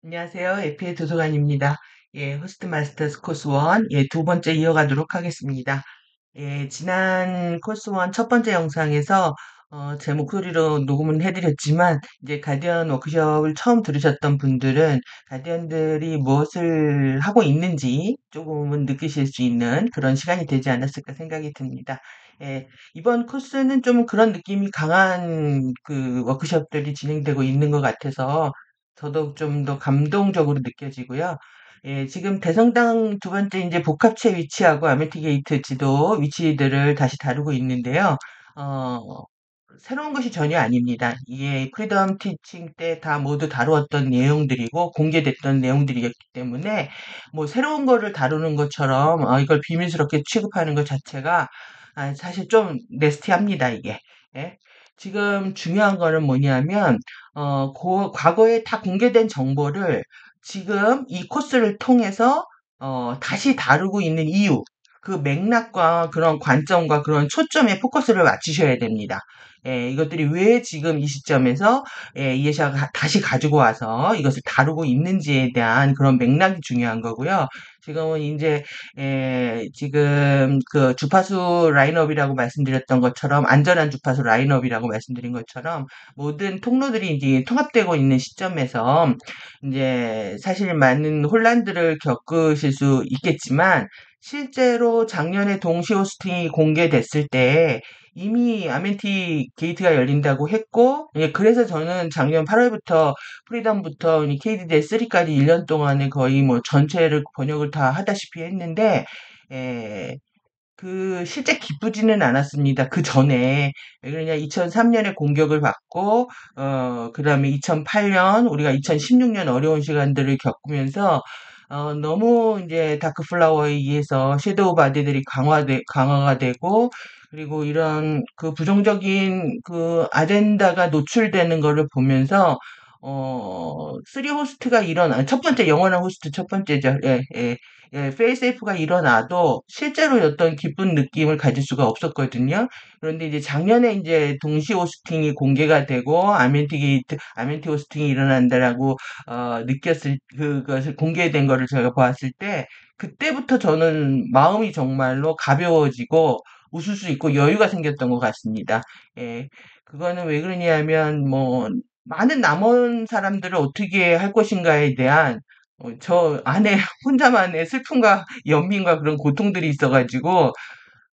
안녕하세요. 에피의 도서관입니다. 예, 호스트 마스터스 코스 1, 예, 두 번째 이어가도록 하겠습니다. 예, 지난 코스 1 첫 번째 영상에서 제 목소리로 녹음은 해드렸지만 이제 가디언 워크숍을 처음 들으셨던 분들은 가디언들이 무엇을 하고 있는지 조금은 느끼실 수 있는 그런 시간이 되지 않았을까 생각이 듭니다. 예, 이번 코스는 좀 그런 느낌이 강한 그 워크숍들이 진행되고 있는 것 같아서 더더욱 좀 더 감동적으로 느껴지고요. 예, 지금 대성당 두 번째 이제 복합체 위치하고 아메티 게이트 지도 위치들을 다시 다루고 있는데요. 어, 새로운 것이 전혀 아닙니다. 이게 프리덤 티칭 때 다 모두 다루었던 내용들이고 공개됐던 내용들이었기 때문에 뭐 새로운 거를 다루는 것처럼 이걸 비밀스럽게 취급하는 것 자체가 사실 좀 네스티합니다, 이게. 예. 지금 중요한 거는 뭐냐면 과거에 다 공개된 정보를 지금 이 코스를 통해서 다시 다루고 있는 이유, 그 맥락과 그런 관점과 그런 초점에 포커스를 맞추셔야 됩니다. 예, 이것들이 왜 지금 이 시점에서 이해샤가 다시 가지고 와서 이것을 다루고 있는지에 대한 그런 맥락이 중요한 거고요. 지금은 이제 지금 그 주파수 라인업이라고 말씀드렸던 것처럼 안전한 주파수 라인업이라고 말씀드린 것처럼 모든 통로들이 이제 통합되고 있는 시점에서 이제 사실 많은 혼란들을 겪으실 수 있겠지만 실제로 작년에 동시 호스팅이 공개됐을 때 이미 아멘티 게이트가 열린다고 했고, 예, 그래서 저는 작년 8월부터 프리덤부터 KDD 3까지 1년 동안에 거의 뭐 전체를 번역을 다 하다시피 했는데, 에, 그 실제 기쁘지는 않았습니다. 그 전에 왜 그러냐 2003년에 공격을 받고 그다음에 2008년 우리가 2016년 어려운 시간들을 겪으면서 너무 이제 다크 플라워에 의해서 섀도우 바디들이 강화가 되고 그리고 이런 그 부정적인 그 아젠다가 노출되는 거를 보면서 쓰리 호스트가 일어나 첫 번째 영원한 호스트 첫 번째죠. 예, 예. 예, 페이세이프가 일어나도 실제로 어떤 기쁜 느낌을 가질 수가 없었거든요. 그런데 이제 작년에 이제 동시 호스팅이 공개가 되고 아멘티 호스팅이 일어난다라고 느꼈을 그것을 공개된 거를 제가 보았을 때 그때부터 저는 마음이 정말로 가벼워지고 웃을 수 있고 여유가 생겼던 것 같습니다. 예, 그거는 왜 그러냐면 뭐 많은 남은 사람들을 어떻게 할 것인가에 대한 저 안에 혼자만의 슬픔과 연민과 그런 고통들이 있어가지고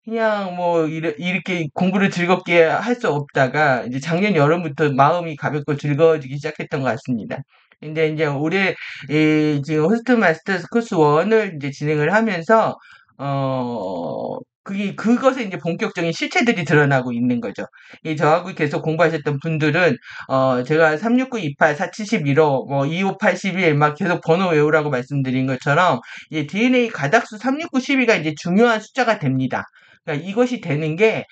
그냥 뭐 이렇게 공부를 즐겁게 할 수 없다가 이제 작년 여름부터 마음이 가볍고 즐거워지기 시작했던 것 같습니다. 근데 이제 올해 지금 호스트 마스터스 코스 1을 이제 진행을 하면서 그것에 이제 본격적인 실체들이 드러나고 있는 거죠. 저하고 계속 공부하셨던 분들은 제가 36928, 4711호, 뭐 25811 막 계속 번호 외우라고 말씀드린 것처럼 DNA 가닥수 36912가 이제 중요한 숫자가 됩니다. 그러니까 이것이 되는 게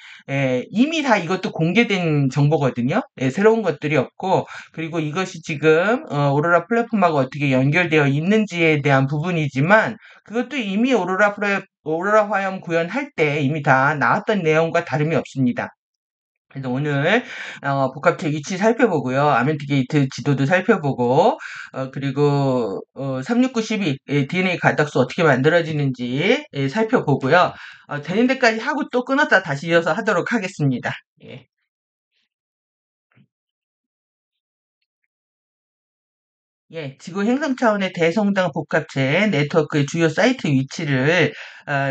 이미 다 이것도 공개된 정보거든요. 새로운 것들이 없고 그리고 이것이 지금 오로라 플랫폼하고 어떻게 연결되어 있는지에 대한 부분이지만 그것도 이미 오로라 화염 구현할 때 이미 다 나왔던 내용과 다름이 없습니다. 그래서 오늘 복합체 위치 살펴보고요. 아멘티 게이트 지도도 살펴보고 그리고 36912 DNA 가닥수 어떻게 만들어지는지 살펴보고요. 되는 데까지 하고 또 끊었다 다시 이어서 하도록 하겠습니다. 예. 예, 지구 행성 차원의 대성당 복합체 네트워크의 주요 사이트 위치를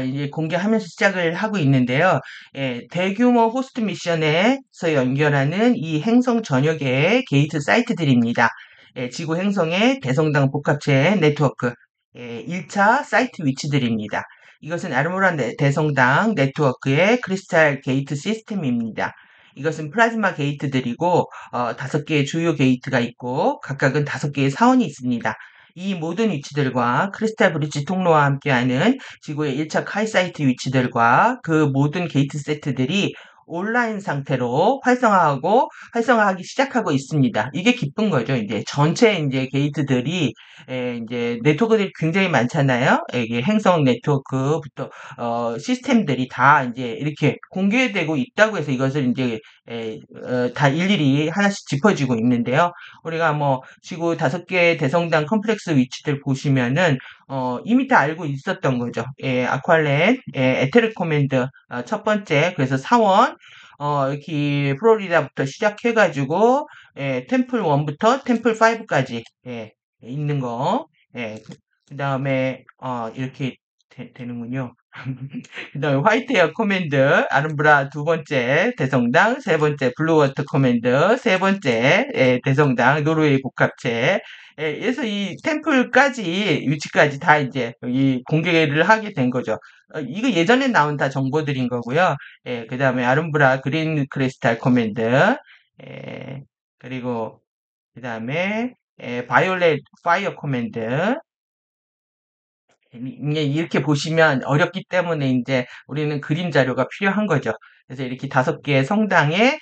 이제 공개하면서 시작을 하고 있는데요. 예, 대규모 호스트 미션에서 연결하는 이 행성 전역의 게이트 사이트들입니다. 예, 지구 행성의 대성당 복합체 네트워크 1차 사이트 위치들입니다. 이것은 아르모라 대성당 네트워크의 크리스탈 게이트 시스템입니다. 이것은 플라즈마 게이트들이고 5개의 주요 게이트가 있고 각각은 5개의 사원이 있습니다. 이 모든 위치들과 크리스탈 브릿지 통로와 함께하는 지구의 1차 카이 사이트 위치들과 그 모든 게이트 세트들이 온라인 상태로 활성화하기 시작하고 있습니다. 이게 기쁜 거죠. 이제 전체 이제 게이트들이 이제 네트워크들이 굉장히 많잖아요. 이게 행성 네트워크부터 시스템들이 다 이제 이렇게 공개되고 있다고 해서 이것을 이제 다 일일이 하나씩 짚어지고 있는데요. 우리가 뭐 지구 5개 대성당 컴플렉스 위치들 보시면은 이미 다 알고 있었던 거죠. 아쿠알렌, 에테르 코맨드 첫 번째 그래서 사원 이렇게 플로리다부터 시작해가지고 템플 1부터 템플 5까지 있는 거. 그 다음에 이렇게 되는군요. 그다음에 화이트에어 코맨드, 아름브라 두 번째 대성당, 세 번째 블루워터 코맨드, 세 번째 대성당 노르웨이 복합체. 그래서 이 템플까지 위치까지 다 이제 이 공개를 하게 된 거죠. 이거 예전에 나온 다 정보들인 거고요. 그다음에 아름브라 그린 크리스탈 코맨드, 예, 그리고 그다음에 바이올렛 파이어 코맨드. 이게 이렇게 보시면 어렵기 때문에 이제 우리는 그림 자료가 필요한 거죠. 그래서 이렇게 5개의 성당에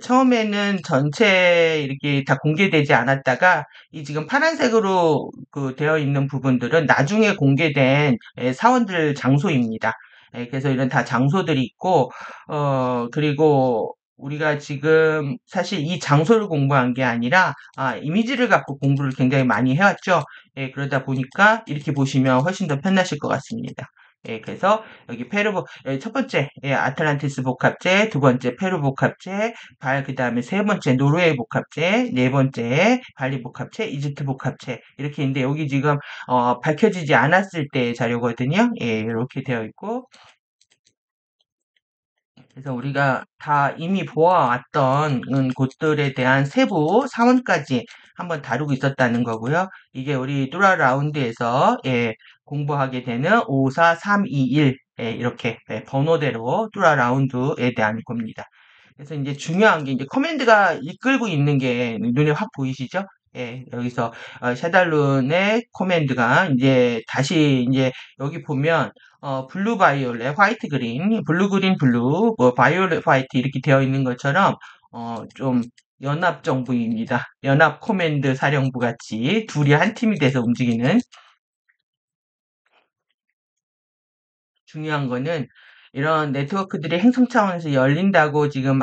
처음에는 전체 이렇게 다 공개되지 않았다가 이 지금 파란색으로 그 되어 있는 부분들은 나중에 공개된 사원들 장소입니다. 그래서 이런 다 장소들이 있고 그리고 우리가 지금 사실 이 장소를 공부한 게 아니라 이미지를 갖고 공부를 굉장히 많이 해왔죠. 그러다 보니까 이렇게 보시면 훨씬 더 편하실 것 같습니다. 그래서 여기 첫 번째 아틀란티스 복합체, 두 번째 페루 복합체, 그 다음에 세 번째 노르웨이 복합체, 네 번째 발리 복합체, 이집트 복합체 이렇게 있는데 여기 지금 밝혀지지 않았을 때 자료거든요. 이렇게 되어 있고 그래서 우리가 다 이미 보아왔던 곳들에 대한 세부 사원까지 한번 다루고 있었다는 거고요. 이게 우리 뚜라 라운드에서 공부하게 되는 5, 4, 3, 2, 1 이렇게 번호대로 뚜라 라운드에 대한 겁니다. 그래서 이제 중요한 게 이제 커맨드가 이끌고 있는 게 눈에 확 보이시죠? 여기서 샤달룬의 커맨드가 이제 다시 이제 여기 보면 블루 바이올렛, 화이트 그린, 블루 그린 블루, 뭐 바이올렛 화이트 이렇게 되어 있는 것처럼 좀 연합 정부입니다. 연합 코맨드 사령부 같이 둘이 한 팀이 돼서 움직이는 중요한 거는 이런 네트워크들이 행성 차원에서 열린다고 지금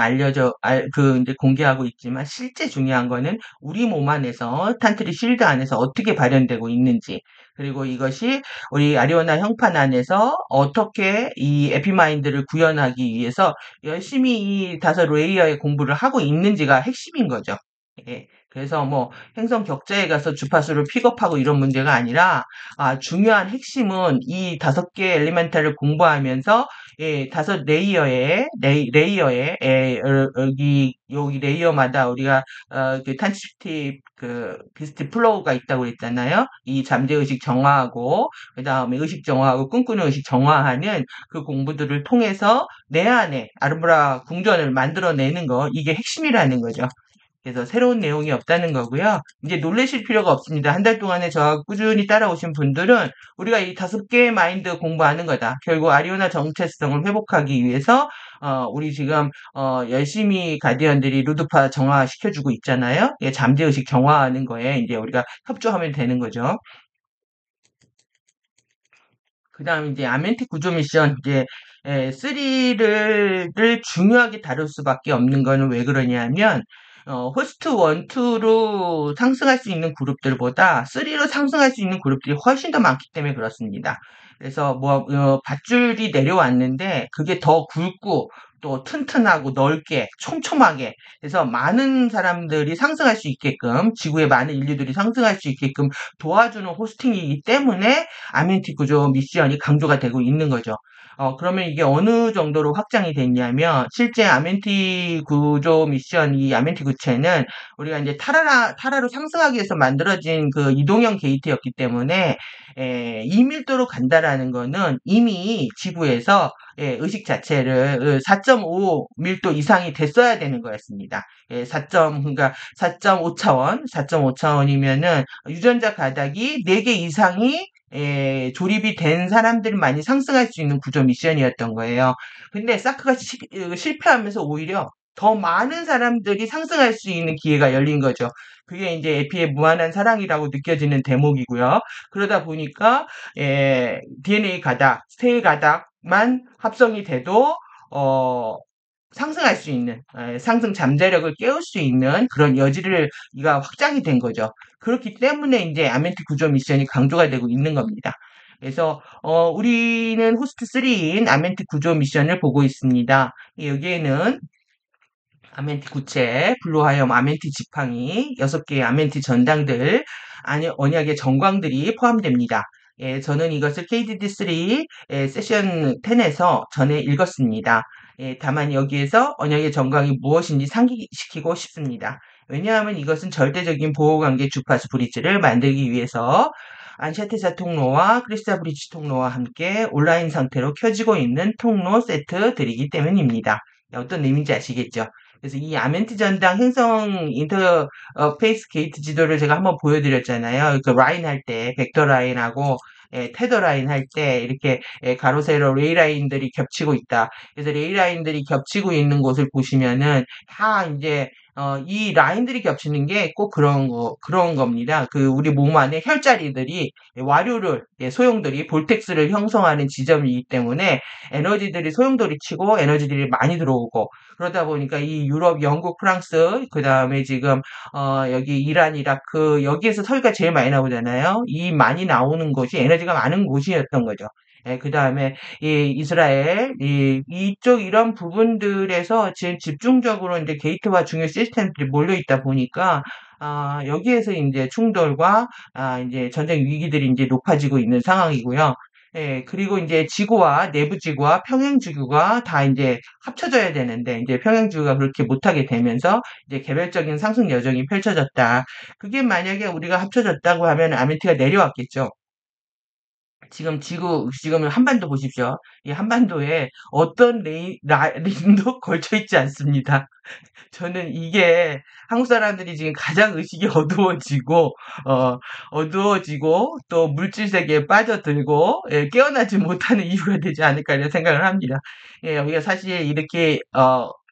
이제 공개하고 있지만 실제 중요한 거는 우리 몸 안에서 탄트리 실드 안에서 어떻게 발현되고 있는지 그리고 이것이 우리 아리오나 형판 안에서 어떻게 이 에피마인드를 구현하기 위해서 열심히 이 5레이어의 공부를 하고 있는지가 핵심인 거죠. 그래서 뭐 행성 격자에 가서 주파수를 픽업하고 이런 문제가 아니라 중요한 핵심은 이 5개 엘리멘탈을 공부하면서 5레이어의 레이어에 여기 레이어마다 우리가 그 탄시티 그 비스트 플로우가 있다고 그랬잖아요. 이 잠재 의식 정화하고 그다음에 의식 정화하고 꿈꾸는 의식 정화하는 그 공부들을 통해서 내 안에 아르브라 궁전을 만들어내는 거 이게 핵심이라는 거죠. 그래서 새로운 내용이 없다는 거고요. 이제 놀라실 필요가 없습니다. 한 달 동안에 저하고 꾸준히 따라오신 분들은 우리가 이 5개의 마인드 공부하는 거다. 결국 아리오나 정체성을 회복하기 위해서 우리 지금 열심히 가디언들이 루드파 정화시켜주고 있잖아요. 잠재의식 정화하는 거에 이제 우리가 협조하면 되는 거죠. 그 다음 이제 아멘틱 구조 미션 이제 3를 중요하게 다룰 수밖에 없는 거는 왜 그러냐면 호스트 1, 2로 상승할 수 있는 그룹들보다 3로 상승할 수 있는 그룹들이 훨씬 더 많기 때문에 그렇습니다. 그래서 뭐 밧줄이 내려왔는데 그게 더 굵고 또 튼튼하고 넓게 촘촘하게 그래서 많은 사람들이 상승할 수 있게끔 지구의 많은 인류들이 상승할 수 있게끔 도와주는 호스팅이기 때문에 아멘티 구조 미션이 강조가 되고 있는 거죠. 그러면 이게 어느 정도로 확장이 됐냐면, 실제 아멘티 구조 미션, 이 아멘티 구체는 우리가 이제 타라로 상승하기 위해서 만들어진 그 이동형 게이트였기 때문에, 2밀도로 간다라는 거는 이미 지구에서 의식 자체를 4.5 밀도 이상이 됐어야 되는 거였습니다. 4. 그러니까 4.5차원, 4.5차원이면은 유전자 가닥이 4개 이상이 조립이 된 사람들만이 상승할 수 있는 구조 미션이었던 거예요. 근데 사크가 실패하면서 오히려 더 많은 사람들이 상승할 수 있는 기회가 열린 거죠. 그게 이제 에피의 무한한 사랑이라고 느껴지는 대목이고요. 그러다 보니까 DNA 가닥, 세 가닥만 합성이 돼도 어, 상승할 수 있는 상승 잠재력을 깨울 수 있는 그런 여지를 이가 확장이 된 거죠. 그렇기 때문에 이제 아멘티 구조 미션이 강조가 되고 있는 겁니다. 그래서 우리는 호스트 3인 아멘티 구조 미션을 보고 있습니다. 여기에는 아멘티 구체, 블루하염 아멘티 지팡이, 6개의 아멘티 전당들, 아니, 언약의 정광들이 포함됩니다. 저는 이것을 KDD3 세션 10에서 전에 읽었습니다. 다만 여기에서 언약의 정광이 무엇인지 상기시키고 싶습니다. 왜냐하면 이것은 절대적인 보호관계 주파수 브릿지를 만들기 위해서 안샤테사 통로와 크리스타 브릿지 통로와 함께 온라인 상태로 켜지고 있는 통로 세트들이기 때문입니다. 어떤 의미인지 아시겠죠? 그래서 이 아멘티 전당 행성 인터페이스 게이트 지도를 제가 한번 보여드렸잖아요. 그 라인 할 때, 벡터 라인하고 테더 라인 할 때 이렇게 가로 세로 레이 라인들이 겹치고 있다. 그래서 레이 라인들이 겹치고 있는 곳을 보시면은 다 이제 이 라인들이 겹치는 게 꼭 그런 겁니다. 그 우리 몸 안에 혈자리들이 와류를 소용돌이 볼텍스를 형성하는 지점이기 때문에 에너지들이 소용돌이 치고 에너지들이 많이 들어오고 그러다 보니까 이 유럽, 영국, 프랑스, 그 다음에 지금, 여기 이란, 이라크, 여기에서 서기가 제일 많이 나오잖아요. 이 많이 나오는 곳이 에너지가 많은 곳이었던 거죠. 그 다음에 이 이스라엘, 이쪽 이런 부분들에서 지금 집중적으로 이제 게이트와 중요 시스템들이 몰려 있다 보니까, 여기에서 이제 충돌과, 이제 전쟁 위기들이 이제 높아지고 있는 상황이고요. 그리고 이제 지구와 내부 지구와 평행 지구가 다 이제 합쳐져야 되는데 이제 평행 지구가 그렇게 못하게 되면서 이제 개별적인 상승 여정이 펼쳐졌다. 그게 만약에 우리가 합쳐졌다고 하면 아멘티가 내려왔겠죠. 지금 한반도 보십시오. 이 한반도에 어떤 라인도 걸쳐 있지 않습니다. 저는 이게 한국 사람들이 지금 가장 의식이 어두워지고 또 물질 세계에 빠져들고 깨어나지 못하는 이유가 되지 않을까 이런 생각을 합니다. 여기가 사실 이렇게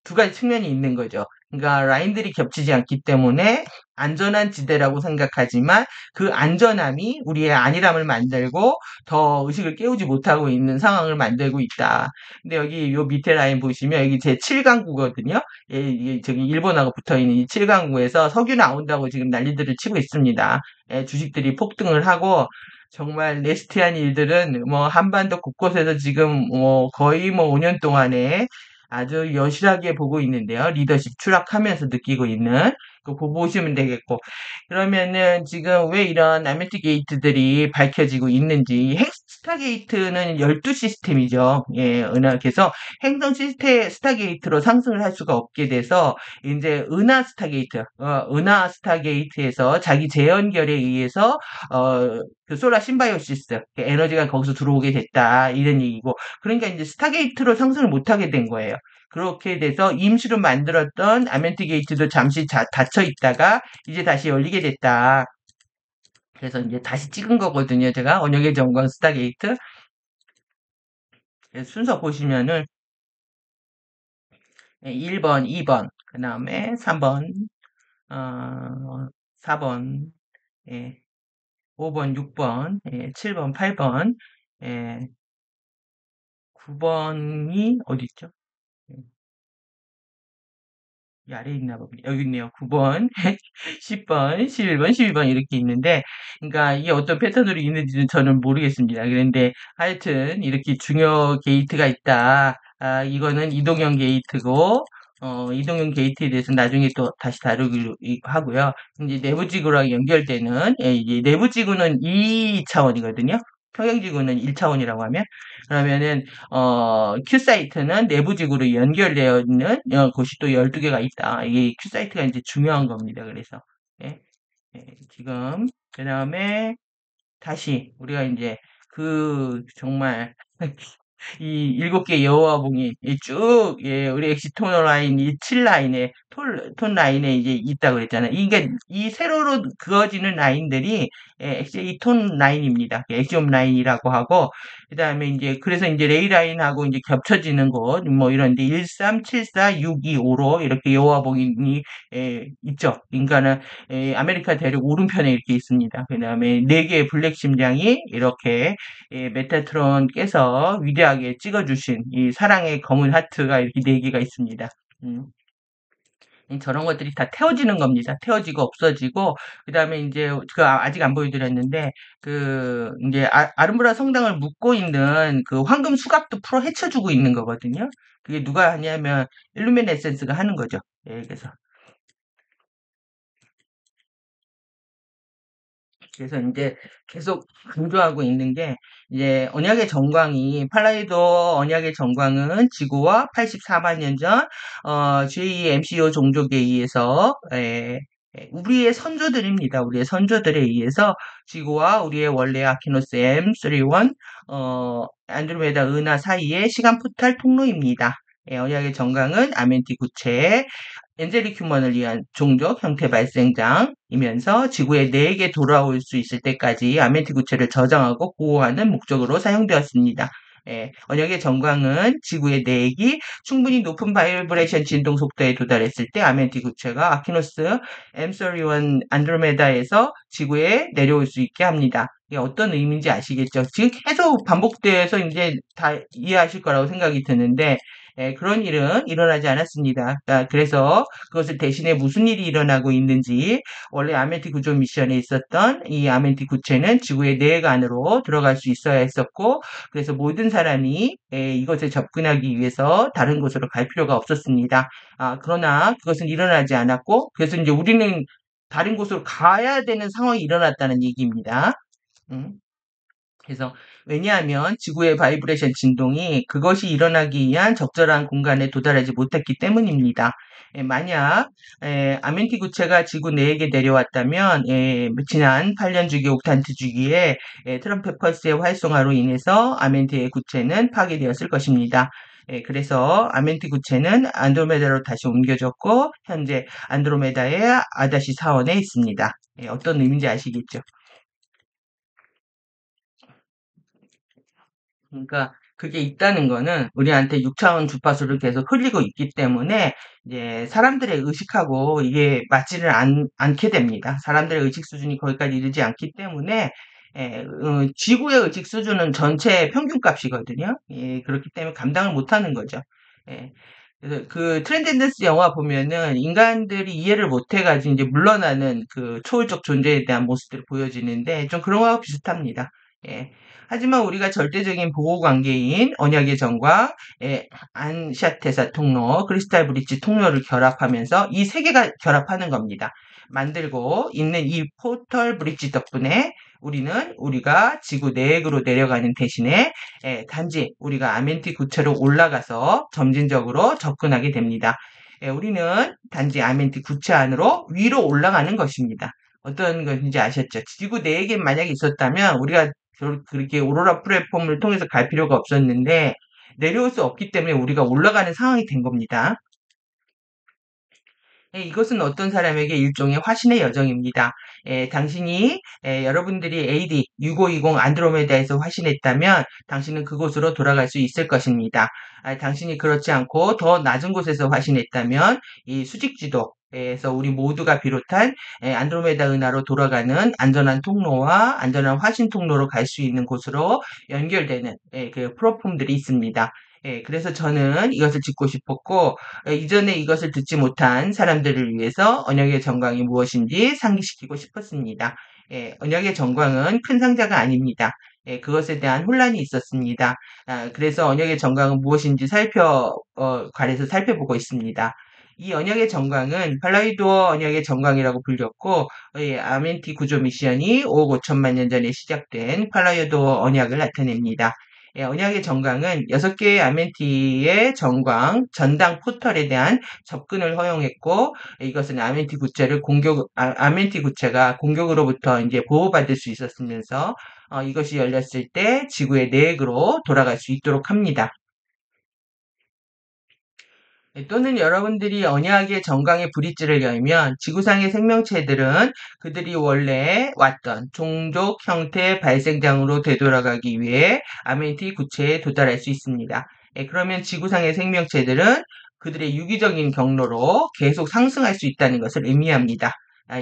두 가지 측면이 있는 거죠. 그러니까 라인들이 겹치지 않기 때문에 안전한 지대라고 생각하지만 그 안전함이 우리의 안일함을 만들고 더 의식을 깨우지 못하고 있는 상황을 만들고 있다. 근데 여기 요 밑에 라인 보시면 여기 제 7강구거든요. 저기 일본하고 붙어있는 이 7강구에서 석유 나온다고 지금 난리들을 치고 있습니다. 주식들이 폭등을 하고 정말 레스티한 일들은 뭐 한반도 곳곳에서 지금 뭐 거의 뭐 5년 동안에 아주 여실하게 보고 있는데요. 리더십 추락하면서 느끼고 있는 그거 보시면 되겠고 그러면은 지금 왜 이런 아메티 게이트들이 밝혀지고 있는지 스타게이트는 12 시스템이죠. 그래서 행성 시스템 스타게이트로 상승을 할 수가 없게 돼서 이제 은하 스타게이트에서 자기 재연결에 의해서 그 솔라 심바이오시스 그 에너지가 거기서 들어오게 됐다 이런 얘기고 그러니까 이제 스타게이트로 상승을 못하게 된 거예요. 그렇게 돼서 임시로 만들었던 아멘티 게이트도 잠시 닫혀 있다가 이제 다시 열리게 됐다. 그래서 이제 다시 찍은 거거든요. 제가 언역의 정광 스타게이트 순서 보시면은 1번, 2번, 그 다음에 3번, 4번, 5번, 6번, 7번, 8번, 9번이 어디 있죠? 이 아래에 있나 봅니다. 여기 있네요. 9번, 10번, 11번, 12번 이렇게 있는데, 그러니까 이게 어떤 패턴으로 있는지는 저는 모르겠습니다. 그런데 하여튼 이렇게 중요 게이트가 있다. 이거는 이동형 게이트고, 이동형 게이트에 대해서 나중에 또 다시 다루기로 하고요. 이제 내부 지구랑 연결되는, 이제 내부 지구는 2차원이거든요. 평형 지구는 1차원이라고 하면, 그러면은 큐사이트는 내부 지구로 연결되어 있는 곳이 또 12개가 있다. 이게 큐사이트가 이제 중요한 겁니다. 그래서 예, 지금 그다음에 다시 우리가 이제 그 정말 이 7개 여호와봉이 쭉, 예, 우리 엑시톤 라인, 이 7라인에, 톤 라인에 이제 있다고 그랬잖아요. 이게, 이 세로로 그어지는 라인들이, 예, 엑시 톤 라인입니다. 엑시옴 라인이라고 하고, 그 다음에 이제, 그래서 이제 레이 라인하고 이제 겹쳐지는 곳, 뭐 이런데, 1, 3, 7, 4, 6, 2, 5로 이렇게 여호와봉이, 예, 있죠. 그러니까는, 예, 아메리카 대륙 오른편에 이렇게 있습니다. 그 다음에 4개의 블랙 심장이 이렇게 예, 메타트론 께서 위대하게 찍어주신 이 사랑의 검은 하트가 이렇게 4개가 있습니다. 음, 저런 것들이 다 태워지는 겁니다. 태워지고 없어지고, 그 다음에 이제, 아직 안 보여드렸는데, 이제, 아름브라 성당을 묶고 있는 그 황금 수갑도 풀어 헤쳐주고 있는 거거든요. 그게 누가 하냐면, 일루미네센스가 하는 거죠. 예, 그래서 이제 계속 강조하고 있는 게 이제 언약의 정광이 팔라이도 언약의 정광은 지구와 84만 년 전 제2 MCO 종족에 의해서 우리의 선조들입니다. 우리의 선조들에 의해서 지구와 우리의 원래 아키노스 M31 안드로메다 은하 사이의 시간 포탈 통로입니다. 언약의 정광은 아멘티 구체 엔젤릭 휴먼을 위한 종족 형태 발생장이면서 지구에 내에게 돌아올 수 있을 때까지 아멘티 구체를 저장하고 보호하는 목적으로 사용되었습니다. 언역의 전광은 지구의 내액이 충분히 높은 바이브레이션 진동 속도에 도달했을 때 아멘티 구체가 아키노스 M31 안드로메다에서 지구에 내려올 수 있게 합니다. 이게 어떤 의미인지 아시겠죠? 지금 계속 반복돼서 이제 다 이해하실 거라고 생각이 드는데 그런 일은 일어나지 않았습니다. 그래서 그것을 대신에 무슨 일이 일어나고 있는지 원래 아멘티 구조 미션에 있었던 이 아멘티 구체는 지구의 내액 안으로 들어갈 수 있어야 했었고 그래서 모든 사람이 이것에 접근하기 위해서 다른 곳으로 갈 필요가 없었습니다. 그러나 그것은 일어나지 않았고 그래서 이제 우리는 다른 곳으로 가야 되는 상황이 일어났다는 얘기입니다. 음. 그래서 왜냐하면 지구의 바이브레이션 진동이 그것이 일어나기 위한 적절한 공간에 도달하지 못했기 때문입니다. 만약 아멘티 구체가 지구 내에게 내려왔다면 지난 8년 주기 옥탄트 주기에 트럼프 펄스의 활성화로 인해서 아멘티의 구체는 파괴되었을 것입니다. 그래서 아멘티 구체는 안드로메다로 다시 옮겨졌고 현재 안드로메다의 아다시 사원에 있습니다. 어떤 의미인지 아시겠죠? 그러니까 그게 있다는 거는 우리한테 6차원 주파수를 계속 흘리고 있기 때문에 이제 사람들의 의식하고 이게 맞지를 않게 됩니다. 사람들의 의식 수준이 거기까지 이르지 않기 때문에 지구의 의식 수준은 전체 평균값이거든요. 예, 그렇기 때문에 감당을 못하는 거죠. 예. 그래서 그 트랜젠던스 영화 보면은 인간들이 이해를 못 해가지고 이제 물러나는 그 초월적 존재에 대한 모습들이 보여지는데 좀 그런 거하고 비슷합니다. 예. 하지만 우리가 절대적인 보호 관계인 언약의 정과 안샤테사 통로, 크리스탈 브릿지 통로를 결합하면서 이 세 개가 결합하는 겁니다. 만들고 있는 이 포털 브릿지 덕분에 우리가 지구 내액으로 내려가는 대신에 단지 우리가 아멘티 구체로 올라가서 점진적으로 접근하게 됩니다. 우리는 단지 아멘티 구체 안으로 위로 올라가는 것입니다. 어떤 것인지 아셨죠? 지구 내액에 만약에 있었다면 우리가 그렇게 오로라 플랫폼을 통해서 갈 필요가 없었는데 내려올 수 없기 때문에 우리가 올라가는 상황이 된 겁니다. 이것은 어떤 사람에게 일종의 화신의 여정입니다. 당신이 여러분들이 AD 6520 안드로메다에서 화신했다면 당신은 그곳으로 돌아갈 수 있을 것입니다. 당신이 그렇지 않고 더 낮은 곳에서 화신했다면 이 수직지도에서 우리 모두가 비롯한 안드로메다 은하로 돌아가는 안전한 통로와 안전한 화신 통로로 갈 수 있는 곳으로 연결되는 그 플랫폼들이 있습니다. 그래서 저는 이것을 짓고 싶었고 이전에 이것을 듣지 못한 사람들을 위해서 언약의 정광이 무엇인지 상기시키고 싶었습니다. 언약의 정광은 큰 상자가 아닙니다. 그것에 대한 혼란이 있었습니다. 그래서 언약의 정광은 무엇인지 관해서 살펴보고 있습니다. 이 언약의 정광은 팔라이도어 언약의 정광이라고 불렸고 아멘티 구조 미션이 5억 5천만 년 전에 시작된 팔라이도어 언약을 나타냅니다. 언약의 정강은 6개의 아멘티의 정광, 전당 포털에 대한 접근을 허용했고, 이것은 아멘티 구체가 공격으로부터 이제 보호받을 수 있었으면서, 이것이 열렸을 때 지구의 내액으로 돌아갈 수 있도록 합니다. 또는 여러분들이 언약의 정강의 브릿지를 열면 지구상의 생명체들은 그들이 원래 왔던 종족 형태 발생장으로 되돌아가기 위해 아멘티 구체에 도달할 수 있습니다. 그러면 지구상의 생명체들은 그들의 유기적인 경로로 계속 상승할 수 있다는 것을 의미합니다.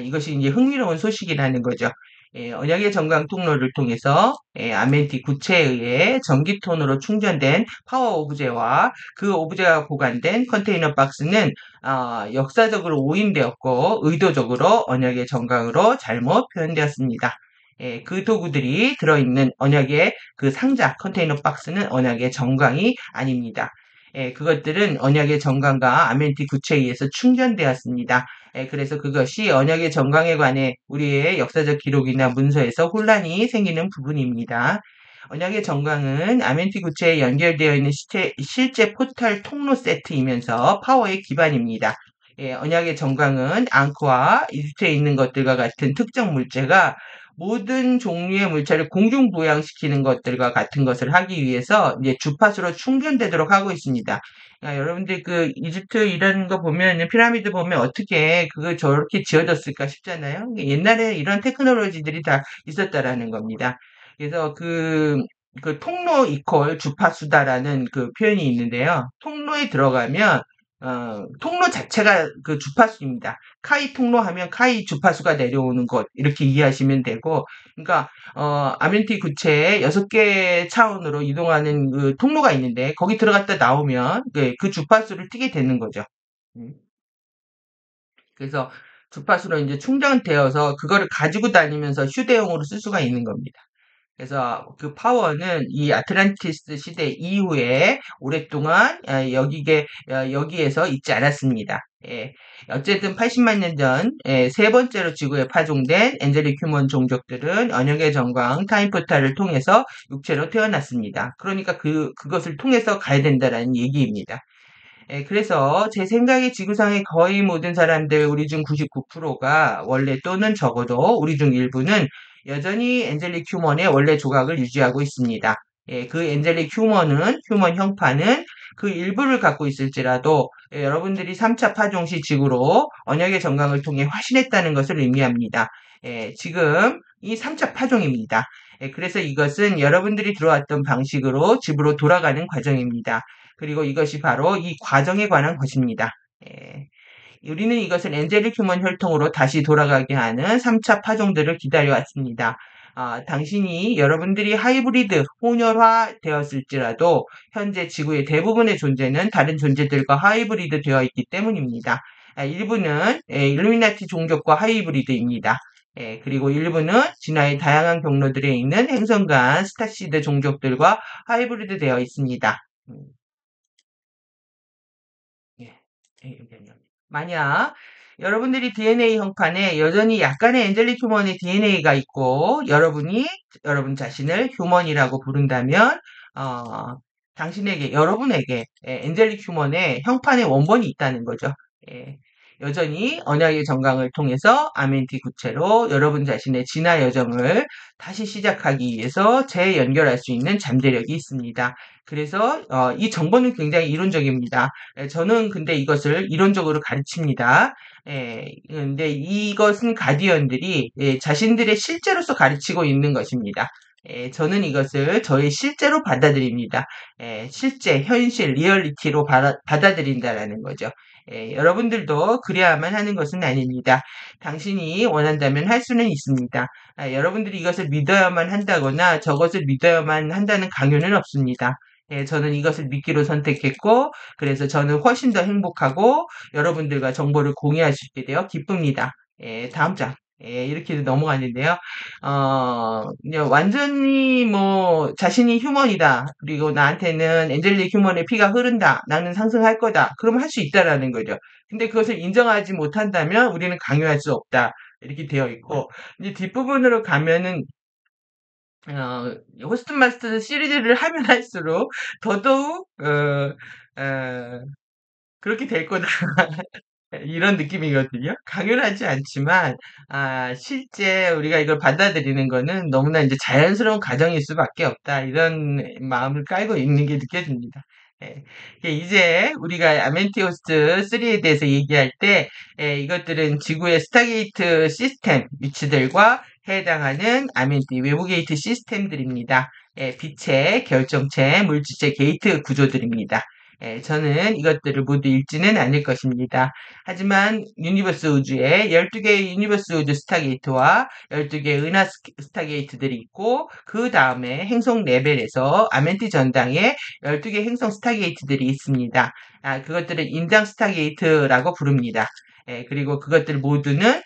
이것이 이제 흥미로운 소식이라는 거죠. 언약의 정강 통로를 통해서 아멘티 구체에 의해 전기톤으로 충전된 파워 오브제와 그 오브제가 보관된 컨테이너 박스는 역사적으로 오인되었고 의도적으로 언약의 정강으로 잘못 표현되었습니다. 그 도구들이 들어있는 언약의 그 상자 컨테이너 박스는 언약의 정강이 아닙니다. 그것들은 언약의 정강과 아멘티 구체에 의해서 충전되었습니다. 그래서 그것이 언약의 정강에 관해 우리의 역사적 기록이나 문서에서 혼란이 생기는 부분입니다. 언약의 정강은 아멘티 구체에 연결되어 있는 실제 포털 통로 세트이면서 파워의 기반입니다. 언약의 정강은 앙크와 이집트에 있는 것들과 같은 특정 물체가 모든 종류의 물체를 공중 부양시키는 것들과 같은 것을 하기 위해서 이제 주파수로 충전되도록 하고 있습니다. 여러분들 그 이집트 이런 거 보면 피라미드 보면 어떻게 그거 저렇게 지어졌을까 싶잖아요. 옛날에 이런 테크놀로지들이 다 있었다라는 겁니다. 그래서 그 통로 이퀄 주파수다라는 그 표현이 있는데요. 통로에 들어가면 통로 자체가 그 주파수입니다. 카이 통로 하면 카이 주파수가 내려오는 것 이렇게 이해하시면 되고, 그러니까 아멘티 구체에 6개 차원으로 이동하는 그 통로가 있는데 거기 들어갔다 나오면 그 주파수를 띠게 되는 거죠. 음. 그래서 주파수로 이제 충전되어서 그거를 가지고 다니면서 휴대용으로 쓸 수가 있는 겁니다. 그래서 그 파워는 이 아틀란티스 시대 이후에 오랫동안 여기에서 있지 않았습니다. 어쨌든 80만 년 전 세 번째로 지구에 파종된 엔젤릭 휴먼 종족들은 언역의 전광 타임포탈을 통해서 육체로 태어났습니다. 그러니까 그것을 통해서 가야 된다라는 얘기입니다. 그래서 제 생각에 지구상의 거의 모든 사람들, 우리 중 99%가 원래 또는 적어도 우리 중 일부는 여전히 엔젤릭 휴먼의 원래 조각을 유지하고 있습니다. 그 엔젤릭 휴먼 형파는 그 일부를 갖고 있을지라도 여러분들이 3차 파종 시 지구로 언역의 정강을 통해 화신했다는 것을 의미합니다. 지금 이 3차 파종입니다. 그래서 이것은 여러분들이 들어왔던 방식으로 집으로 돌아가는 과정입니다. 그리고 이것이 바로 이 과정에 관한 것입니다. 예, 우리는 이것을 엔젤릭 휴먼 혈통으로 다시 돌아가게 하는 3차 파종들을 기다려왔습니다. 당신이 여러분들이 하이브리드, 혼혈화 되었을지라도 현재 지구의 대부분의 존재는 다른 존재들과 하이브리드 되어 있기 때문입니다. 일부는 일루미나티 종족과 하이브리드입니다. 그리고 일부는 진화의 다양한 경로들에 있는 행성간 스타시드 종족들과 하이브리드 되어 있습니다. 예, 여기. 만약 여러분들이 DNA 형판에 여전히 약간의 엔젤릭 휴먼의 DNA가 있고 여러분 자신을 휴먼이라고 부른다면 어, 여러분에게 엔젤릭 휴먼의 형판의 원본이 있다는 거죠. 예, 여전히 언약의 정강을 통해서 아멘티 구체로 여러분 자신의 진화 여정을 다시 시작하기 위해서 재연결할 수 있는 잠재력이 있습니다. 그래서 이 정보는 굉장히 이론적입니다. 저는 근데 이것을 이론적으로 가르칩니다. 근데 이것은 가디언들이 자신들의 실제로서 가르치고 있는 것입니다. 저는 이것을 저의 실제로 받아들입니다. 실제, 현실, 리얼리티로 받아들인다라는 거죠. 여러분들도 그래야만 하는 것은 아닙니다. 당신이 원한다면 할 수는 있습니다. 여러분들이 이것을 믿어야만 한다거나 저것을 믿어야만 한다는 강요는 없습니다. 저는 이것을 믿기로 선택했고, 그래서 저는 훨씬 더 행복하고, 여러분들과 정보를 공유할 수 있게 되어 기쁩니다. 다음 장. 이렇게 넘어가는데요. 그냥 완전히 뭐, 자신이 휴먼이다. 그리고 나한테는 엔젤릭 휴먼의 피가 흐른다. 나는 상승할 거다. 그러면 할 수 있다라는 거죠. 근데 그것을 인정하지 못한다면 우리는 강요할 수 없다. 이렇게 되어 있고, 이제 뒷부분으로 가면은 호스트 마스터 시리즈를 하면 할수록 더더욱 어, 그렇게 될 거다. 이런 느낌이거든요. 강요하지 않지만, 실제 우리가 이걸 받아들이는 거는 너무나 이제 자연스러운 과정일 수밖에 없다. 이런 마음을 깔고 있는 게 느껴집니다. 예. 이제 우리가 아멘티오스 3에 대해서 얘기할 때, 이것들은 지구의 스타게이트 시스템 위치들과 해당하는 아멘티 외부 게이트 시스템들입니다. 빛의 결정체, 물질체 게이트 구조들입니다. 저는 이것들을 모두 읽지는 않을 것입니다. 하지만 유니버스 우주에 12개의 유니버스 우주 스타게이트와 12개의 은하 스타게이트들이 있고 그 다음에 행성 레벨에서 아멘티 전당에 12개 행성 스타게이트들이 있습니다. 그것들을 인장 스타게이트라고 부릅니다. 그리고 그것들 모두는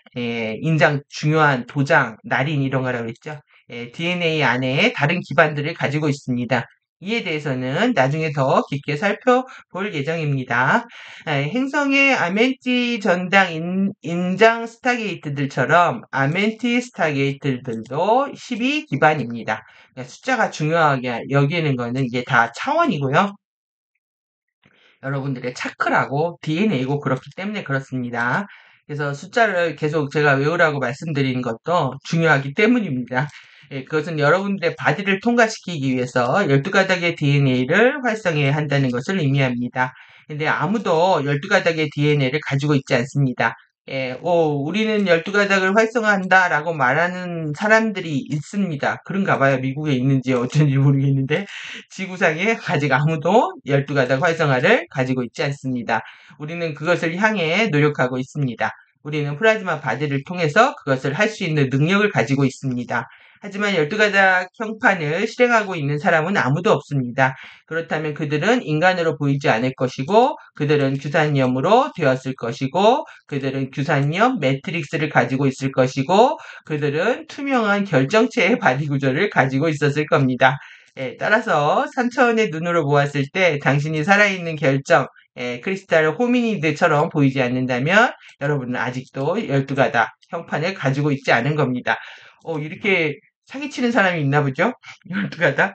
인장 중요한 도장, 날인 이런 거라고 했죠. DNA 안에 다른 기반들을 가지고 있습니다. 이에 대해서는 나중에 더 깊게 살펴볼 예정입니다. 행성의 아멘티 전당 인장 스타게이트들처럼 아멘티 스타게이트들도 12 기반입니다. 숫자가 중요하게 여기는 거는 이게 다 차원이고요. 여러분들의 차크라고 DNA고 그렇기 때문에 그렇습니다. 그래서 숫자를 계속 제가 외우라고 말씀드리는 것도 중요하기 때문입니다. 그것은 여러분들의 바디를 통과시키기 위해서 12가닥의 DNA를 활성해야 한다는 것을 의미합니다. 근데 아무도 12가닥의 DNA를 가지고 있지 않습니다. 우리는 12가닥을 활성화한다라고 말하는 사람들이 있습니다. 그런가 봐요. 미국에 있는지 어쩐지 모르겠는데. 지구상에 아직 아무도 12가닥 활성화를 가지고 있지 않습니다. 우리는 그것을 향해 노력하고 있습니다. 우리는 플라즈마 바디를 통해서 그것을 할 수 있는 능력을 가지고 있습니다. 하지만 12가닥 형판을 실행하고 있는 사람은 아무도 없습니다. 그렇다면 그들은 인간으로 보이지 않을 것이고, 그들은 규산염으로 되었을 것이고, 그들은 규산염 매트릭스를 가지고 있을 것이고, 그들은 투명한 결정체의 바디 구조를 가지고 있었을 겁니다. 따라서 3차원의 눈으로 보았을 때 당신이 살아있는 결정, 크리스탈 호미니드처럼 보이지 않는다면 여러분은 아직도 12가닥 형판을 가지고 있지 않은 겁니다. 이렇게 사기치는 사람이 있나 보죠? 12가닥?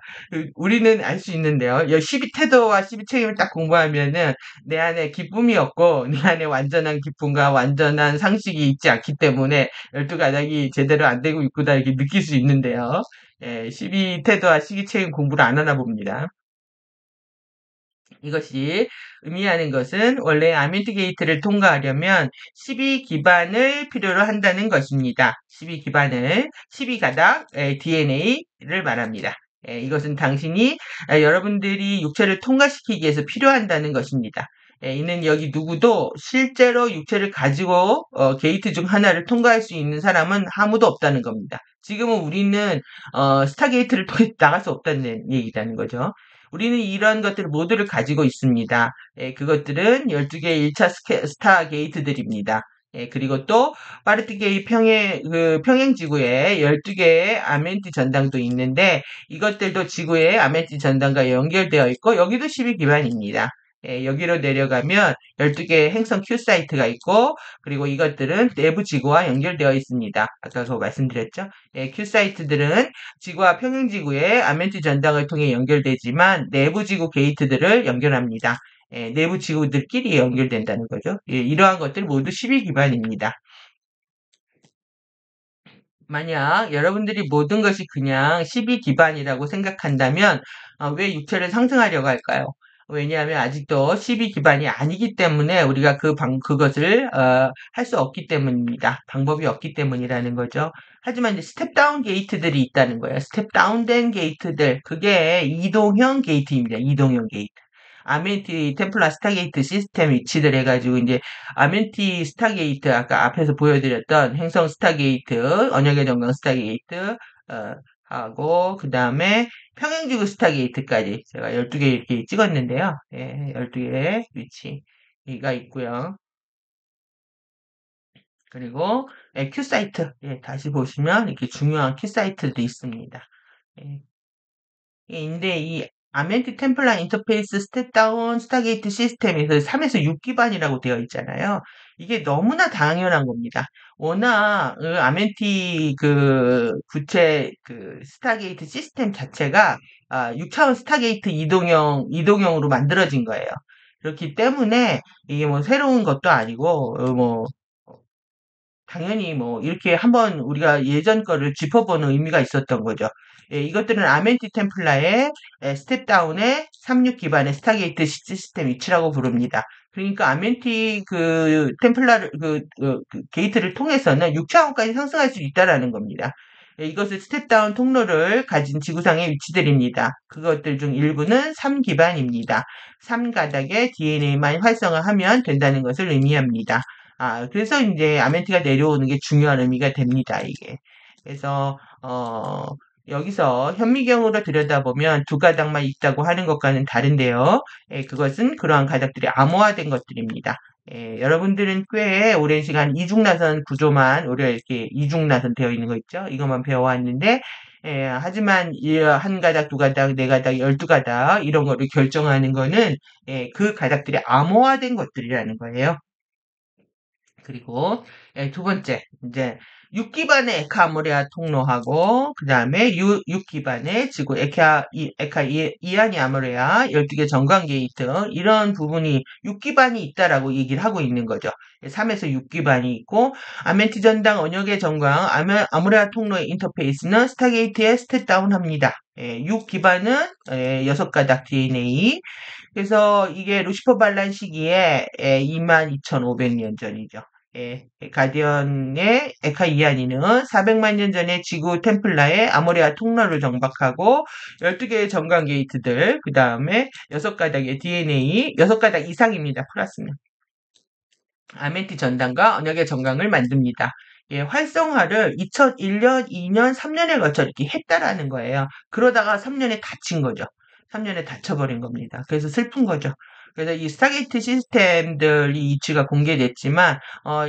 우리는 알 수 있는데요. 12태도와 12책임을 딱 공부하면은 내 안에 기쁨이 없고 내 안에 완전한 기쁨과 완전한 상식이 있지 않기 때문에 12가닥이 제대로 안 되고 있구나 이렇게 느낄 수 있는데요. 12태도와 12책임 공부를 안 하나 봅니다. 이것이 의미하는 것은 원래 아멘트 게이트를 통과하려면 12기반을 필요로 한다는 것입니다. 12기반을 12가닥 DNA를 말합니다. 이것은 당신이 여러분들이 육체를 통과시키기 위해서 필요한다는 것입니다. 이는 여기 누구도 실제로 육체를 가지고 게이트 중 하나를 통과할 수 있는 사람은 아무도 없다는 겁니다. 지금은 우리는 스타게이트를 통해 나갈 수 없다는 얘기라는 거죠. 우리는 이런 것들 모두를 가지고 있습니다. 그것들은 12개의 1차 스타 게이트들입니다. 그리고 또 파르티게이 평행지구에 12개의 아멘티 전당도 있는데 이것들도 지구의 아멘티 전당과 연결되어 있고 여기도 12기반입니다. 여기로 내려가면 12개의 행성 Q 사이트가 있고 그리고 이것들은 내부 지구와 연결되어 있습니다. 아까 그거 말씀드렸죠? Q 사이트들은 지구와 평행지구의 아멘티 전당을 통해 연결되지만 내부 지구 게이트들을 연결합니다. 내부 지구들끼리 연결된다는 거죠. 이러한 것들 모두 12기반입니다. 만약 여러분들이 모든 것이 그냥 12기반이라고 생각한다면 왜 육체를 상승하려고 할까요? 왜냐하면 아직도 12기반이 아니기 때문에 우리가 그것을 할 수 없기 때문입니다. 방법이 없기 때문이라는 거죠. 하지만 이제 스텝다운 게이트들이 있다는 거예요. 스텝다운된 게이트들 그게 이동형 게이트입니다. 이동형 게이트. 아멘티 템플라 스타게이트 시스템 위치들 해가지고 이제 아멘티 스타게이트 아까 앞에서 보여드렸던 행성 스타게이트, 언역의 정강 스타게이트 하고 그 다음에 평행지구 스타게이트까지 제가 12개 이렇게 찍었는데요. 12개의 위치가 있고요. 그리고 큐사이트 다시 보시면 이렇게 중요한 큐사이트도 있습니다. 근데 이 아멘티 템플라 인터페이스 스텝다운 스타게이트 시스템에서 3에서 6 기반이라고 되어 있잖아요. 이게 너무나 당연한 겁니다. 워낙 아멘티 부채 스타게이트 시스템 자체가 6차원 스타게이트 이동형으로 만들어진 거예요. 그렇기 때문에 이게 뭐 새로운 것도 아니고 당연히 뭐 이렇게 한번 우리가 예전 거를 짚어보는 의미가 있었던 거죠. 예, 이것들은 아멘티 템플라의 스텝다운의 36 기반의 스타게이트 시스템 위치라고 부릅니다. 그러니까 아멘티 템플라를 게이트를 통해서는 6차원까지 상승할 수 있다라는 겁니다. 예, 이것은 스텝다운 통로를 가진 지구상의 위치들입니다. 그것들 중 일부는 3 기반입니다. 3가닥의 DNA만 활성화하면 된다는 것을 의미합니다. 그래서 이제 아멘티가 내려오는 게 중요한 의미가 됩니다, 이게. 그래서, 여기서 현미경으로 들여다보면 두 가닥만 있다고 하는 것과는 다른데요. 예, 그것은 그러한 가닥들이 암호화된 것들입니다. 예, 여러분들은 꽤 오랜 시간 이중나선 구조만, 우리가 이렇게 이중나선 되어 있는 거 있죠? 이것만 배워왔는데, 예, 하지만 한 가닥, 두 가닥, 네 가닥, 12가닥, 이런 거를 결정하는 거는, 예, 그 가닥들이 암호화된 것들이라는 거예요. 그리고 두 번째 이제 6기반의 에카모레아 통로하고 그 다음에 6기반의 지구 에카 이아니 아모레아 12개 전광 게이트 이런 부분이 6기반이 있다라고 얘기를 하고 있는 거죠. 3에서 6기반이 있고 아멘티 전당 언역의 전광 아모레아 통로의 인터페이스는 스타게이트에 스텝다운 합니다. 6기반은 6가닥 DNA 그래서 이게 루시퍼 반란 시기에 22,500년 전이죠. 가디언의 에카 이안이는 400만 년 전에 지구 템플라의 아모레아 통로를 정박하고 12개의 전광 게이트들, 그 다음에 6가닥의 DNA, 6가닥 이상입니다. 플러스는. 아멘티 전당과 언약의 정강을 만듭니다. 활성화를 2001년, 2년, 3년에 걸쳐 이렇게 했다라는 거예요. 그러다가 3년에 다친 거죠. 3년에 다쳐버린 겁니다. 그래서 슬픈 거죠. 그래서 이 스타게이트 시스템들이 이치가 공개됐지만,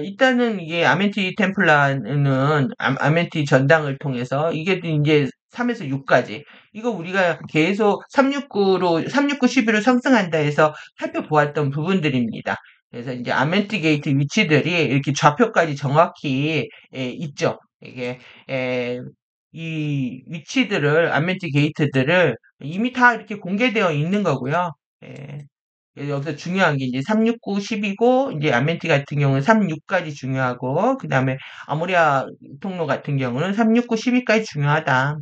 일단은 이게 아멘티 템플라는 아멘티 전당을 통해서 이게 이제 3에서 6까지. 이거 우리가 계속 369로, 369, 12로 상승한다 해서 살펴보았던 부분들입니다. 그래서 이제 아멘티 게이트 위치들이 이렇게 좌표까지 정확히 있죠. 이게 에, 이 위치들을 아멘티 게이트들을 이미 다 이렇게 공개되어 있는 거고요. 예. 그래서 여기서 중요한 게 이제 369, 10이고 이제 아멘티 같은 경우는 36까지 중요하고 그다음에 아모리아 통로 같은 경우는 369, 12까지 중요하다.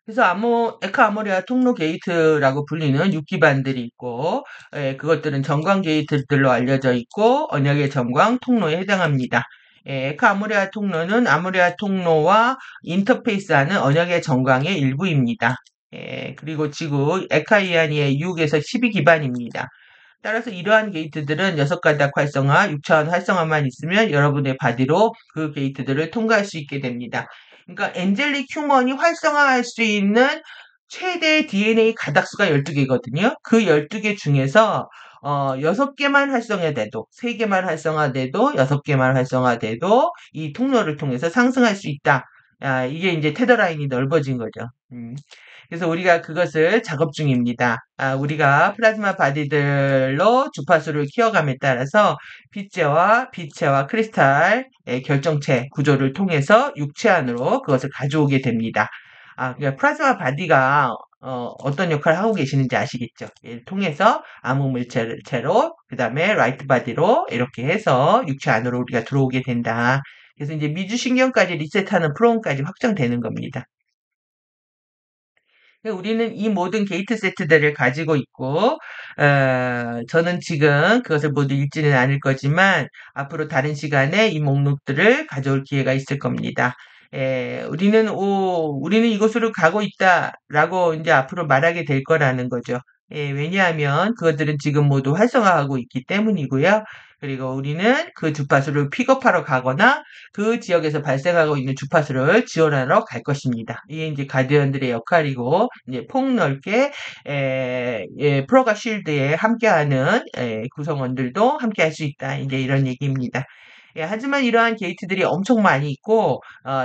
그래서 에카 아모레아 통로 게이트라고 불리는 6기반들이 있고, 그것들은 전광 게이트들로 알려져 있고, 언약의 전광 통로에 해당합니다. 에카 아모레아 통로는 아모레아 통로와 인터페이스하는 언약의 전광의 일부입니다. 그리고 지구 에카이아니의 6에서 12기반입니다. 따라서 이러한 게이트들은 6가닥 활성화, 6차원 활성화만 있으면 여러분의 바디로 그 게이트들을 통과할 수 있게 됩니다. 그러니까 엔젤릭 휴먼이 활성화할 수 있는 최대 DNA 가닥수가 12개거든요. 그 12개 중에서 6개만 활성화돼도, 3개만 활성화돼도, 6개만 활성화돼도 이 통로를 통해서 상승할 수 있다. 이게 이제 테더라인이 넓어진 거죠. 그래서 우리가 그것을 작업 중입니다. 우리가 플라즈마 바디들로 주파수를 키워감에 따라서 빛체와 크리스탈 결정체 구조를 통해서 육체 안으로 그것을 가져오게 됩니다. 그러니까 플라즈마 바디가 어떤 역할을 하고 계시는지 아시겠죠? 얘를 통해서 암흑 물체로 그 다음에 라이트 바디로 이렇게 해서 육체 안으로 우리가 들어오게 된다. 그래서 이제 미주신경까지 리셋하는 프로그램까지 확정되는 겁니다. 우리는 이 모든 게이트 세트들을 가지고 있고, 저는 지금 그것을 모두 읽지는 않을 거지만, 앞으로 다른 시간에 이 목록들을 가져올 기회가 있을 겁니다. 우리는 이곳으로 가고 있다라고 이제 앞으로 말하게 될 거라는 거죠. 왜냐하면 그것들은 지금 모두 활성화하고 있기 때문이고요. 그리고 우리는 그 주파수를 픽업하러 가거나 그 지역에서 발생하고 있는 주파수를 지원하러 갈 것입니다. 이게 이제 가디언들의 역할이고, 이제 폭넓게, 프로가 쉴드에 함께하는, 구성원들도 함께할 수 있다. 이제 이런 얘기입니다. 하지만 이러한 게이트들이 엄청 많이 있고,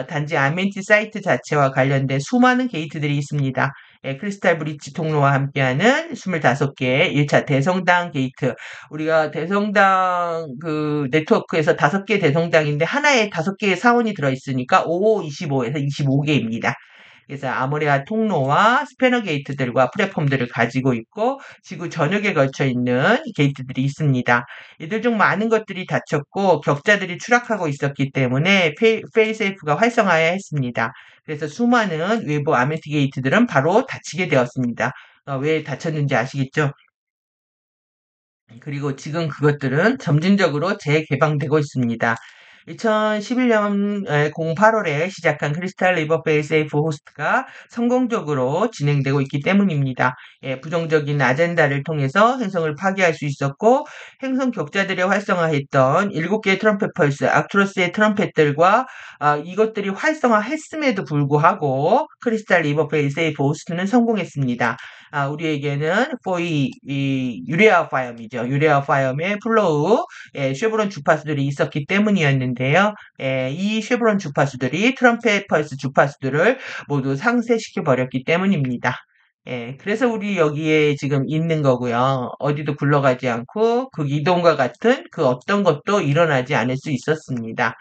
단지 아멘티 사이트 자체와 관련된 수많은 게이트들이 있습니다. 크리스탈 브릿지 통로와 함께하는 25개 1차 대성당 게이트. 우리가 대성당 그 네트워크에서 5개 대성당인데 하나에 5개의 사원이 들어있으니까 5, 25에서 25개입니다. 그래서 아모레아 통로와 스패너 게이트들과 플랫폼들을 가지고 있고 지구 전역에 걸쳐 있는 게이트들이 있습니다. 이들 중 많은 것들이 닫혔고 격자들이 추락하고 있었기 때문에 페이세이프가 활성화해야 했습니다. 그래서 수많은 외부 아메티 게이트들은 바로 닫히게 되었습니다. 왜 닫혔는지 아시겠죠? 그리고 지금 그것들은 점진적으로 재개방되고 있습니다. 2011년 08월에 시작한 크리스탈 리버 페이세이프 호스트가 성공적으로 진행되고 있기 때문입니다. 부정적인 아젠다를 통해서 행성을 파괴할 수 있었고 행성 격자들이 활성화했던 7개의 트럼펫 펄스, 악트로스의 트럼펫들과 이것들이 활성화했음에도 불구하고 크리스탈 리버 페이세이프 호스트는 성공했습니다. 우리에게는 이 유레아 파이엄이죠. 유레아 파이엄의 플로우, 쉐브론 주파수들이 있었기 때문이었는데요. 이 쉐브론 주파수들이 트럼펫 펄스 주파수들을 모두 상쇄시켜 버렸기 때문입니다. 그래서 우리 여기에 지금 있는 거고요. 어디도 굴러가지 않고 그 이동과 같은 그 어떤 것도 일어나지 않을 수 있었습니다.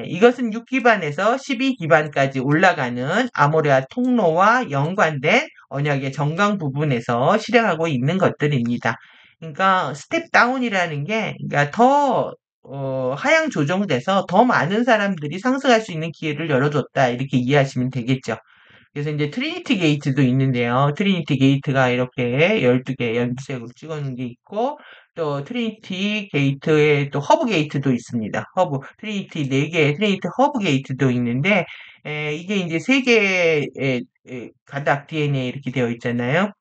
이것은 6기반에서 12기반까지 올라가는 아모레아 통로와 연관된 언약의 정강 부분에서 실행하고 있는 것들입니다. 그러니까 스텝 다운이라는 게 그러니까 더 하향 조정돼서 더 많은 사람들이 상승할 수 있는 기회를 열어줬다 이렇게 이해하시면 되겠죠. 그래서 이제 트리니티 게이트도 있는데요. 트리니티 게이트가 이렇게 12개 연두색으로 찍어놓은 게 있고, 또 트리니티 게이트에 또 허브 게이트도 있습니다. 허브, 트리니티 4개, 트리니티 허브 게이트도 있는데, 이게 이제 3개의 가닥 DNA 이렇게 되어 있잖아요.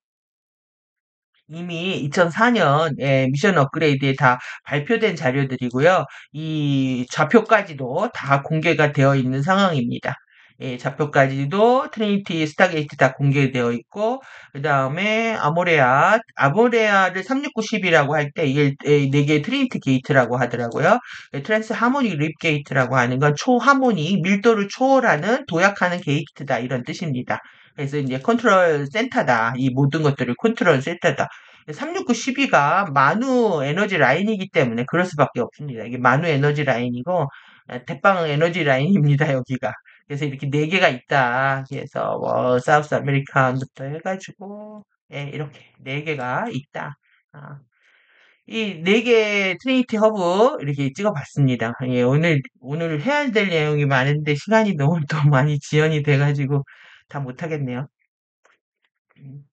이미 2004년 미션 업그레이드에 다 발표된 자료들이고요. 이 좌표까지도 다 공개가 되어 있는 상황입니다. 좌표까지도 트리니티, 스타게이트 다 공개되어 있고, 그 다음에 아모레아를 36910이라고 할 때 이게 4개의 트리니티 게이트라고 하더라고요. 트랜스 하모닉 립 게이트라고 하는 건 초하모닉, 밀도를 초월하는 도약하는 게이트다 이런 뜻입니다. 그래서 이제 컨트롤 센터다. 이 모든 것들을 컨트롤 센터다. 36912가 만우 에너지 라인이기 때문에 그럴 수밖에 없습니다. 이게 만우 에너지 라인이고 대빵 에너지 라인입니다. 여기가. 그래서 이렇게 4개가 있다. 그래서 뭐 사우스 아메리칸부터 해가지고 이렇게 4개가 있다. 아, 이 4개 트리니티 허브 이렇게 찍어봤습니다. 오늘 해야 될 내용이 많은데 시간이 너무 또 많이 지연이 돼가지고 다 못하겠네요. 음.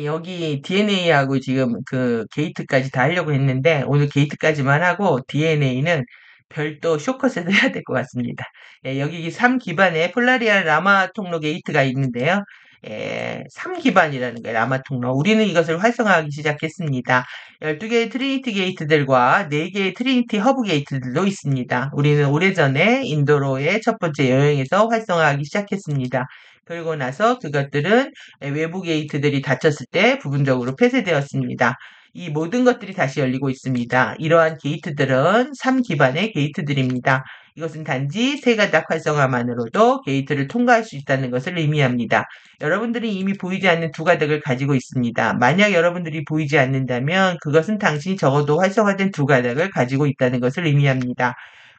여기 DNA하고 지금 그 게이트까지 다 하려고 했는데 오늘 게이트까지만 하고 DNA는 별도 쇼컷을 해야 될 것 같습니다. 여기 3기반에 폴라리안 라마 통로 게이트가 있는데요. 3기반이라는 거예요. 라마 통로. 우리는 이것을 활성화하기 시작했습니다. 12개의 트리니티 게이트들과 4개의 트리니티 허브 게이트들도 있습니다. 우리는 오래전에 인도로의 첫 번째 여행에서 활성화하기 시작했습니다. 그리고 나서 그것들은 외부 게이트들이 닫혔을 때 부분적으로 폐쇄되었습니다. 이 모든 것들이 다시 열리고 있습니다. 이러한 게이트들은 3기반의 게이트들입니다. 이것은 단지 세 가닥 활성화만으로도 게이트를 통과할 수 있다는 것을 의미합니다. 여러분들이 이미 보이지 않는 2가닥을 가지고 있습니다. 만약 여러분들이 보이지 않는다면 그것은 당신이 적어도 활성화된 2가닥을 가지고 있다는 것을 의미합니다.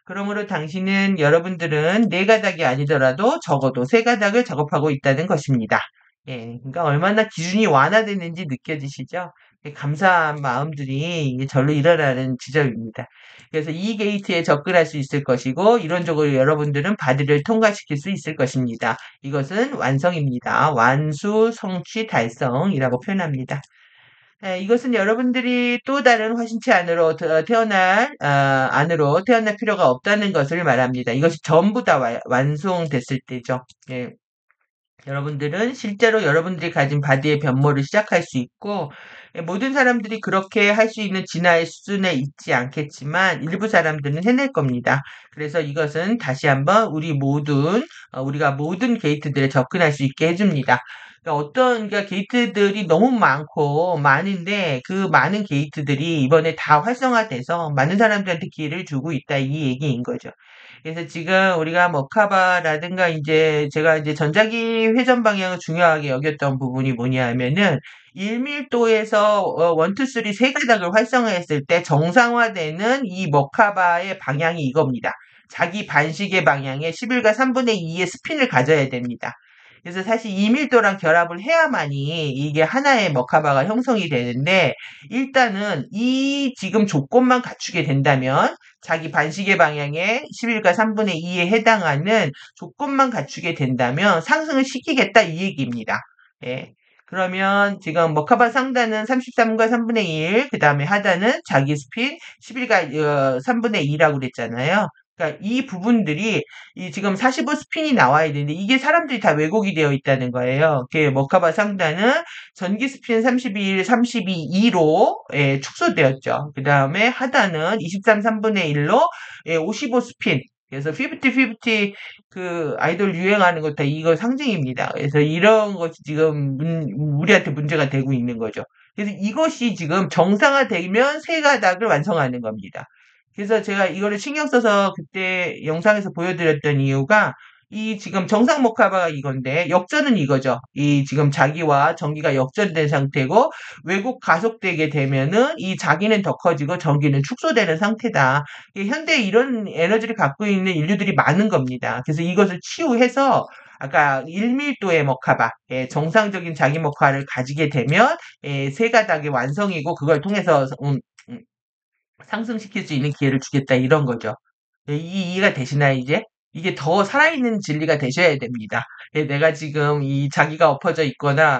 그러므로 당신은 여러분들은 4가닥이 아니더라도 적어도 3가닥을 작업하고 있다는 것입니다. 그러니까 얼마나 기준이 완화되는지 느껴지시죠? 감사한 마음들이 이게 절로 일어나는 지점입니다. 그래서 이 게이트에 접근할 수 있을 것이고 이론적으로 여러분들은 바디를 통과시킬 수 있을 것입니다. 이것은 완성입니다. 완수, 성취, 달성이라고 표현합니다. 이것은 여러분들이 또 다른 화신체 안으로 태어날 필요가 없다는 것을 말합니다. 이것이 전부 다 완성됐을 때죠. 여러분들은 실제로 여러분들이 가진 바디의 변모를 시작할 수 있고, 모든 사람들이 그렇게 할 수 있는 진화의 수준에 있지 않겠지만, 일부 사람들은 해낼 겁니다. 그래서 이것은 다시 한번 우리가 모든 게이트들에 접근할 수 있게 해줍니다. 그러니까 게이트들이 너무 많은데, 그 많은 게이트들이 이번에 다 활성화돼서 많은 사람들한테 기회를 주고 있다, 이 얘기인 거죠. 그래서 지금 우리가 머카바라든가 이제 제가 이제 전자기 회전 방향을 중요하게 여겼던 부분이 뭐냐면은 1밀도에서 1, 2, 3 세 가닥을 활성화했을 때 정상화되는 이 머카바의 방향이 이겁니다. 자기 반시계 방향의 11과 3분의 2의 스핀을 가져야 됩니다. 그래서 사실 2밀도랑 결합을 해야만이 이게 하나의 머카바가 형성이 되는데 일단은 이 지금 조건만 갖추게 된다면 자기 반시계 방향의 11과 3분의 2에 해당하는 조건만 갖추게 된다면 상승을 시키겠다 이 얘기입니다. 예. 그러면 지금 머카바 상단은 33과 3분의 1, 그 다음에 하단은 자기 스핀 11과 3분의 2라고 그랬잖아요. 그러니까 이 부분들이 이 지금 45 스핀이 나와야 되는데 이게 사람들이 다 왜곡이 되어 있다는 거예요. 머카바 상단은 전기 스핀 32일, 32로 축소되었죠. 그 다음에 하단은 23, 3분의 1로 55 스핀. 그래서 50-50 그 아이돌 유행하는 것 다 이거 상징입니다. 그래서 이런 것이 지금 우리한테 문제가 되고 있는 거죠. 그래서 이것이 지금 정상화되면 세 가닥을 완성하는 겁니다. 그래서 제가 이거를 신경 써서 그때 영상에서 보여드렸던 이유가 이 지금 정상 목화바가 이건데 역전은 이거죠. 이 지금 자기와 전기가 역전된 상태고 왜곡 가속되게 되면은 이 자기는 더 커지고 전기는 축소되는 상태다. 현대에 이런 에너지를 갖고 있는 인류들이 많은 겁니다. 그래서 이것을 치유해서 아까 1밀도의 먹화바, 정상적인 자기 먹화를 가지게 되면 세 가닥의 완성이고 그걸 통해서 음, 상승시킬 수 있는 기회를 주겠다 이런 거죠. 이해가 되시나요, 이제? 이게 더 살아있는 진리가 되셔야 됩니다. 내가 지금 이 자기가 엎어져 있거나,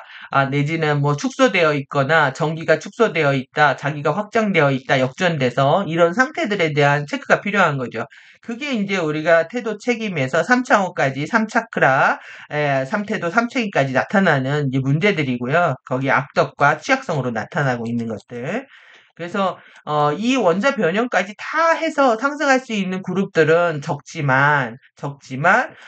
내지는 뭐 축소되어 있거나, 전기가 축소되어 있다, 자기가 확장되어 있다, 역전돼서 이런 상태들에 대한 체크가 필요한 거죠. 그게 이제 우리가 태도 책임에서 3차원까지, 3차크라, 3태도 3책임까지 나타나는 이제 문제들이고요. 거기 악덕과 취약성으로 나타나고 있는 것들. 그래서 이 원자 변형까지 다 해서 상승할 수 있는 그룹들은 적지만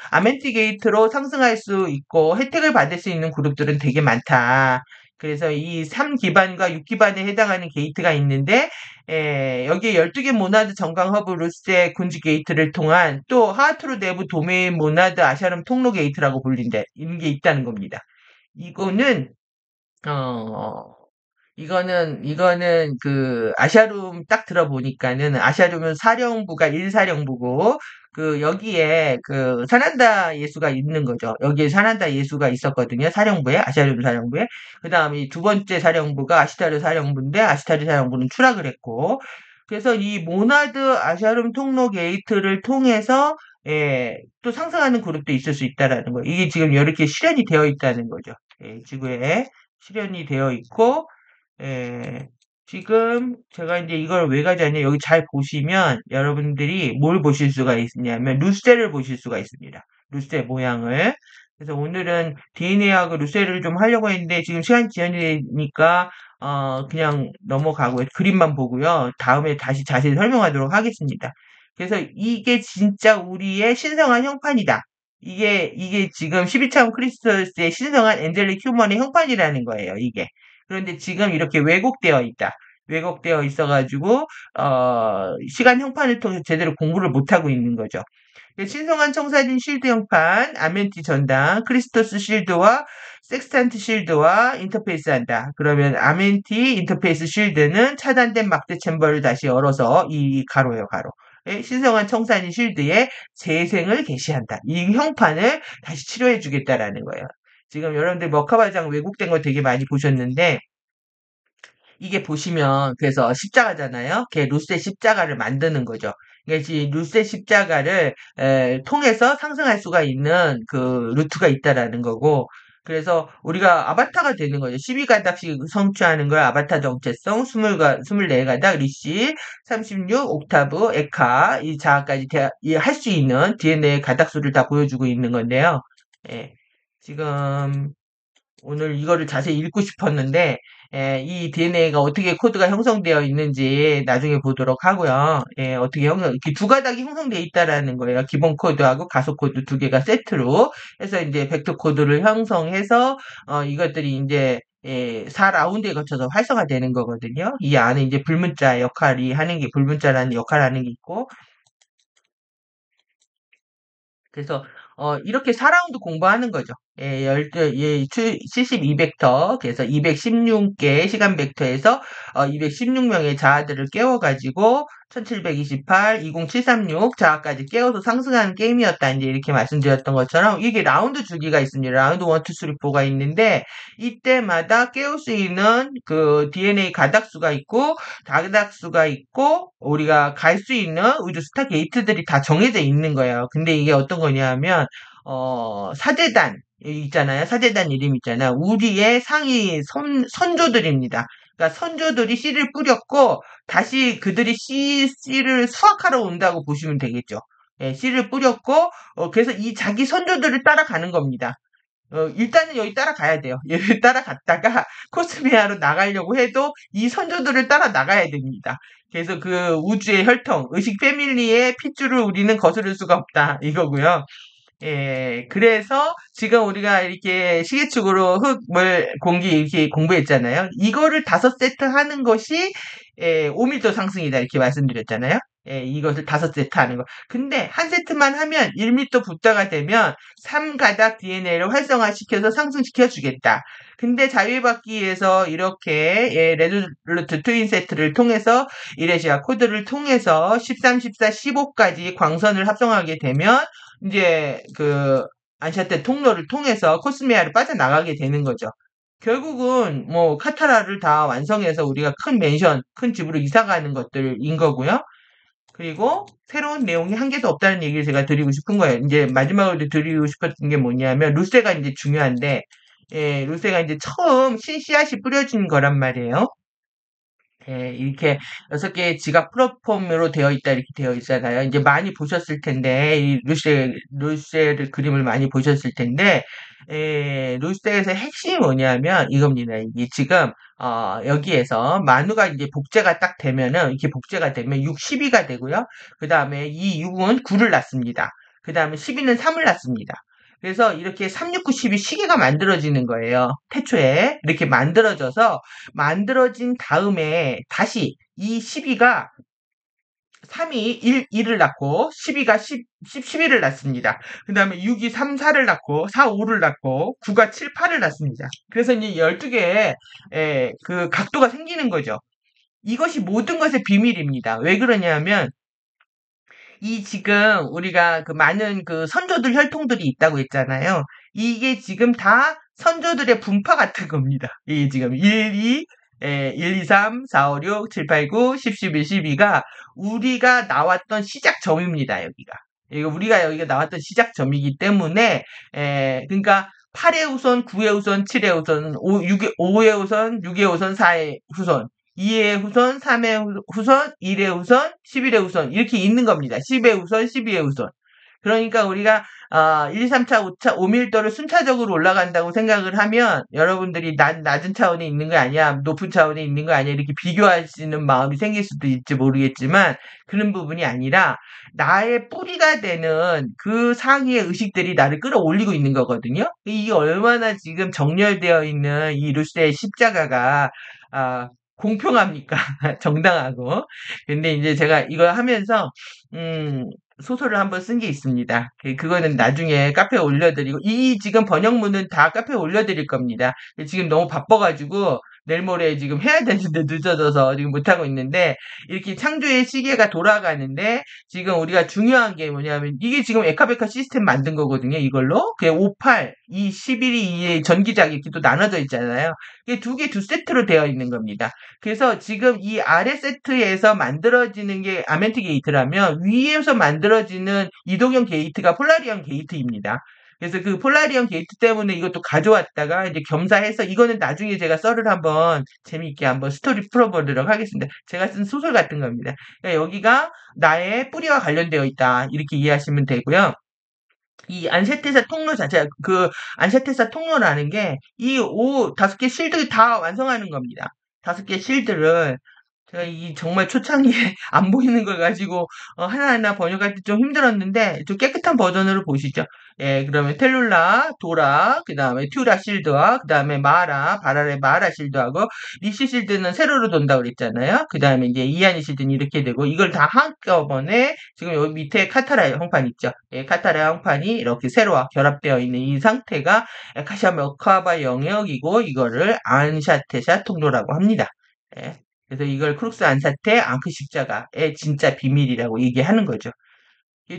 아멘티 게이트로 상승할 수 있고 혜택을 받을 수 있는 그룹들은 되게 많다. 그래서 이 3기반과 6기반에 해당하는 게이트가 있는데 여기에 12개 모나드 전강 허브 루세 군지 게이트를 통한 또 하트로 내부 도메인 모나드 아샤름 통로 게이트라고 불린다. 이런 게 있다는 겁니다. 이거는 어 이거는 그 아샤룸 딱 들어보니까는 아샤룸은 사령부가 1사령부고 그 여기에 그 사난다 예수가 있는 거죠. 여기에 사난다 예수가 있었거든요. 사령부에 아샤룸 사령부에. 그다음에 두 번째 사령부가 아시타르 사령부인데 아시타르 사령부는 추락을 했고 그래서 이 모나드 아샤룸 통로 게이트를 통해서 또 상승하는 그룹도 있을 수 있다라는 거예요. 이게 지금 이렇게 실현이 되어 있다는 거죠. 지구에 실현이 되어 있고 예, 지금 제가 이제 이걸 왜 가져왔냐, 여기 잘 보시면 여러분들이 뭘 보실 수가 있냐면 루셀을 보실 수가 있습니다. 루셀 모양을. 그래서 오늘은 DNA하고 루셀을 좀 하려고 했는데 지금 시간이 지연되니까 그냥 넘어가고요. 그림만 보고요. 다음에 다시 자세히 설명하도록 하겠습니다. 그래서 이게 진짜 우리의 신성한 형판이다. 이게 지금 12차원 크리스토스의 신성한 엔젤릭 휴먼의 형판이라는 거예요, 이게. 그런데 지금 이렇게 왜곡되어 있다. 왜곡되어 있어가지고 시간 형판을 통해서 제대로 공부를 못하고 있는 거죠. 신성한 청사진 실드 형판, 아멘티 전당, 크리스토스 실드와 섹스탄트 실드와 인터페이스 한다. 그러면 아멘티 인터페이스 실드는 차단된 막대 챔버를 다시 열어서 이 가로예요, 가로. 신성한 청사진 실드의 재생을 개시한다. 이 형판을 다시 치료해 주겠다라는 거예요. 지금 여러분들 머카바장 왜곡된 거 되게 많이 보셨는데 이게 보시면 그래서 십자가잖아요. 걔 루세 십자가를 만드는 거죠. 그러니까 이 루세 십자가를 통해서 상승할 수가 있는 그 루트가 있다라는 거고 그래서 우리가 아바타가 되는 거죠. 12가닥씩 성취하는 걸 아바타 정체성, 24가닥, 리시, 36, 옥타브, 에카, 이 자아까지 할 수 있는 DNA 가닥 수를 다 보여주고 있는 건데요. 예, 지금 오늘 이거를 자세히 읽고 싶었는데 이 DNA가 어떻게 코드가 형성되어 있는지 나중에 보도록 하고요. 어떻게 이렇게 두 가닥이 형성되어 있다라는 거예요. 기본 코드하고 가속 코드 두 개가 세트로 해서 이제 벡터 코드를 형성해서 이것들이 이제 4라운드에 거쳐서 활성화되는 거거든요. 이 안에 이제 불문자 역할이 하는 게 불문자라는 역할을 하는 게 있고 그래서 이렇게 4라운드 공부하는 거죠. 72벡터, 그래서 216개 시간 벡터에서 216명의 자아들을 깨워가지고 1728, 20736 자아까지 깨워서 상승하는 게임이었다. 이제 이렇게 말씀드렸던 것처럼 이게 라운드 주기가 있습니다. 라운드 1, 2, 3, 4가 있는데 이때마다 깨울 수 있는 그 DNA 가닥수가 있고 가닥수가 있고 우리가 갈 수 있는 우주 스타 게이트들이 다 정해져 있는 거예요. 근데 이게 어떤 거냐면 사제단 있잖아요. 사제단 이름 있잖아요. 우리의 상위 선조들입니다. 그러니까 선조들이 씨를 뿌렸고 다시 그들이 씨를 수확하러 온다고 보시면 되겠죠. 예, 씨를 뿌렸고 그래서 이 자기 선조들을 따라가는 겁니다. 일단은 여기 따라가야 돼요. 얘를 따라갔다가 코스미아로 나가려고 해도 이 선조들을 따라 나가야 됩니다. 그래서 그 우주의 혈통, 의식 패밀리의 핏줄을 우리는 거스를 수가 없다. 이거고요. 예, 그래서 지금 우리가 이렇게 시계축으로 흙, 물, 공기 이렇게 공부했잖아요. 이거를 5세트 하는 것이 5밀도 상승이다 이렇게 말씀드렸잖아요. 예, 이것을 5세트 하는 거. 근데 한 세트만 하면 1밀도 붙다가 되면 3가닥 DNA를 활성화시켜서 상승시켜 주겠다. 근데 자유바퀴에서 이렇게 레드루트 트윈 세트를 통해서 이레시아 코드를 통해서 13, 14, 15까지 광선을 합성하게 되면 이제 그 안샤테 통로를 통해서 코스메아를 빠져나가게 되는 거죠. 결국은 뭐 카타라를 다 완성해서 우리가 큰 맨션, 큰 집으로 이사 가는 것들인 거고요. 그리고 새로운 내용이 한 개도 없다는 얘기를 제가 드리고 싶은 거예요. 이제 마지막으로 드리고 싶었던 게 뭐냐면 루세가 이제 중요한데 루세가 이제 처음 신씨앗이 뿌려진 거란 말이에요. 예, 이렇게 6개의 지각 플랫폼으로 되어 있다, 이렇게 되어 있잖아요. 이제 많이 보셨을 텐데, 이 루셀 그림을 많이 보셨을 텐데, 루셀에서 핵심이 뭐냐면 이겁니다. 이게 지금, 여기에서 만우가 이제 복제가 딱 되면은, 이렇게 복제가 되면 6, 12가 되고요. 그 다음에 이 6은 9를 낳습니다. 그 다음에 12는 3을 낳습니다. 그래서 이렇게 3, 6, 9, 12 시계가 만들어지는 거예요. 태초에. 이렇게 만들어져서 만들어진 다음에 다시 이 12가 3이 1을 낳고 12가 11을 낳습니다. 그 다음에 6이 3, 4를 낳고 4, 5를 낳고 9가 7, 8을 낳습니다. 그래서 이제 12개의 그 각도가 생기는 거죠. 이것이 모든 것의 비밀입니다. 왜 그러냐면 이 지금 우리가 그 많은 그 선조들 혈통들이 있다고 했잖아요. 이게 지금 다 선조들의 분파 같은 겁니다. 이게 지금 1, 2, 3, 4, 5, 6, 7, 8, 9, 10, 11, 12가 우리가 나왔던 시작점입니다. 여기가. 이거 우리가 여기가 나왔던 시작점이기 때문에 그러니까 8의 후손, 9의 후손, 7의 후손, 5의 후손, 6의 후손, 4의 후손 2의 후손, 3의 후손, 1의 후손, 11의 후손 이렇게 있는 겁니다. 10의 후손, 12의 후손. 그러니까 우리가 1, 2, 3차, 5차, 5밀도를 순차적으로 올라간다고 생각을 하면 여러분들이 낮은 차원에 있는 거 아니야, 높은 차원에 있는 거 아니야 이렇게 비교하시는 마음이 생길 수도 있지 모르겠지만 그런 부분이 아니라 나의 뿌리가 되는 그 상위의 의식들이 나를 끌어올리고 있는 거거든요. 이게 얼마나 지금 정렬되어 있는 이 루시의 십자가가 공평합니까? 정당하고. 근데 이제 제가 이걸 하면서, 소설을 한번 쓴 게 있습니다. 그거는 나중에 카페에 올려드리고, 이 지금 번역문은 다 카페에 올려드릴 겁니다. 지금 너무 바빠가지고, 내일 모레 지금 해야 되는데 늦어져서 지금 못하고 있는데, 이렇게 창조의 시계가 돌아가는데, 지금 우리가 중요한 게 뭐냐면, 이게 지금 에카베카 시스템 만든 거거든요, 이걸로. 그 58, 이 11이 이 전기장 이렇게 또 나눠져 있잖아요. 이게 두 세트로 되어 있는 겁니다. 그래서 지금 이 아래 세트에서 만들어지는 게 아멘트 게이트라면 위에서 만들어지는 이동형 게이트가 폴라리언 게이트입니다. 그래서 그 폴라리언 게이트 때문에 이것도 가져왔다가 이제 겸사해서 이거는 나중에 제가 썰을 한번 재미있게 한번 스토리 풀어보도록 하겠습니다. 제가 쓴 소설 같은 겁니다. 그러니까 여기가 나의 뿌리와 관련되어 있다. 이렇게 이해하시면 되고요. 이 안세테사 통로 자체가 그 안세테사 통로라는 게 이 5개 실드 다 완성하는 겁니다. 5개 실드를 제가 이 정말 초창기에 안 보이는 걸 가지고 하나하나 번역할 때 좀 힘들었는데 좀 깨끗한 버전으로 보시죠. 예, 그러면 텔룰라, 도라, 그 다음에 튜라 실드와 그 다음에 마라, 바랄의 마라 실드하고 리시 실드는 세로로 돈다고 그랬잖아요. 그 다음에 이제 이안이 실드는 이렇게 되고 이걸 다 한꺼번에 지금 여기 밑에 카타라 형판 있죠. 예, 카타라 형판이 이렇게 세로와 결합되어 있는 이 상태가 카시아 머카바 영역이고 이거를 안샤테샤 통로라고 합니다. 예. 그래서 이걸 크룩스 안사태 앙크 십자가의 진짜 비밀이라고 얘기하는 거죠.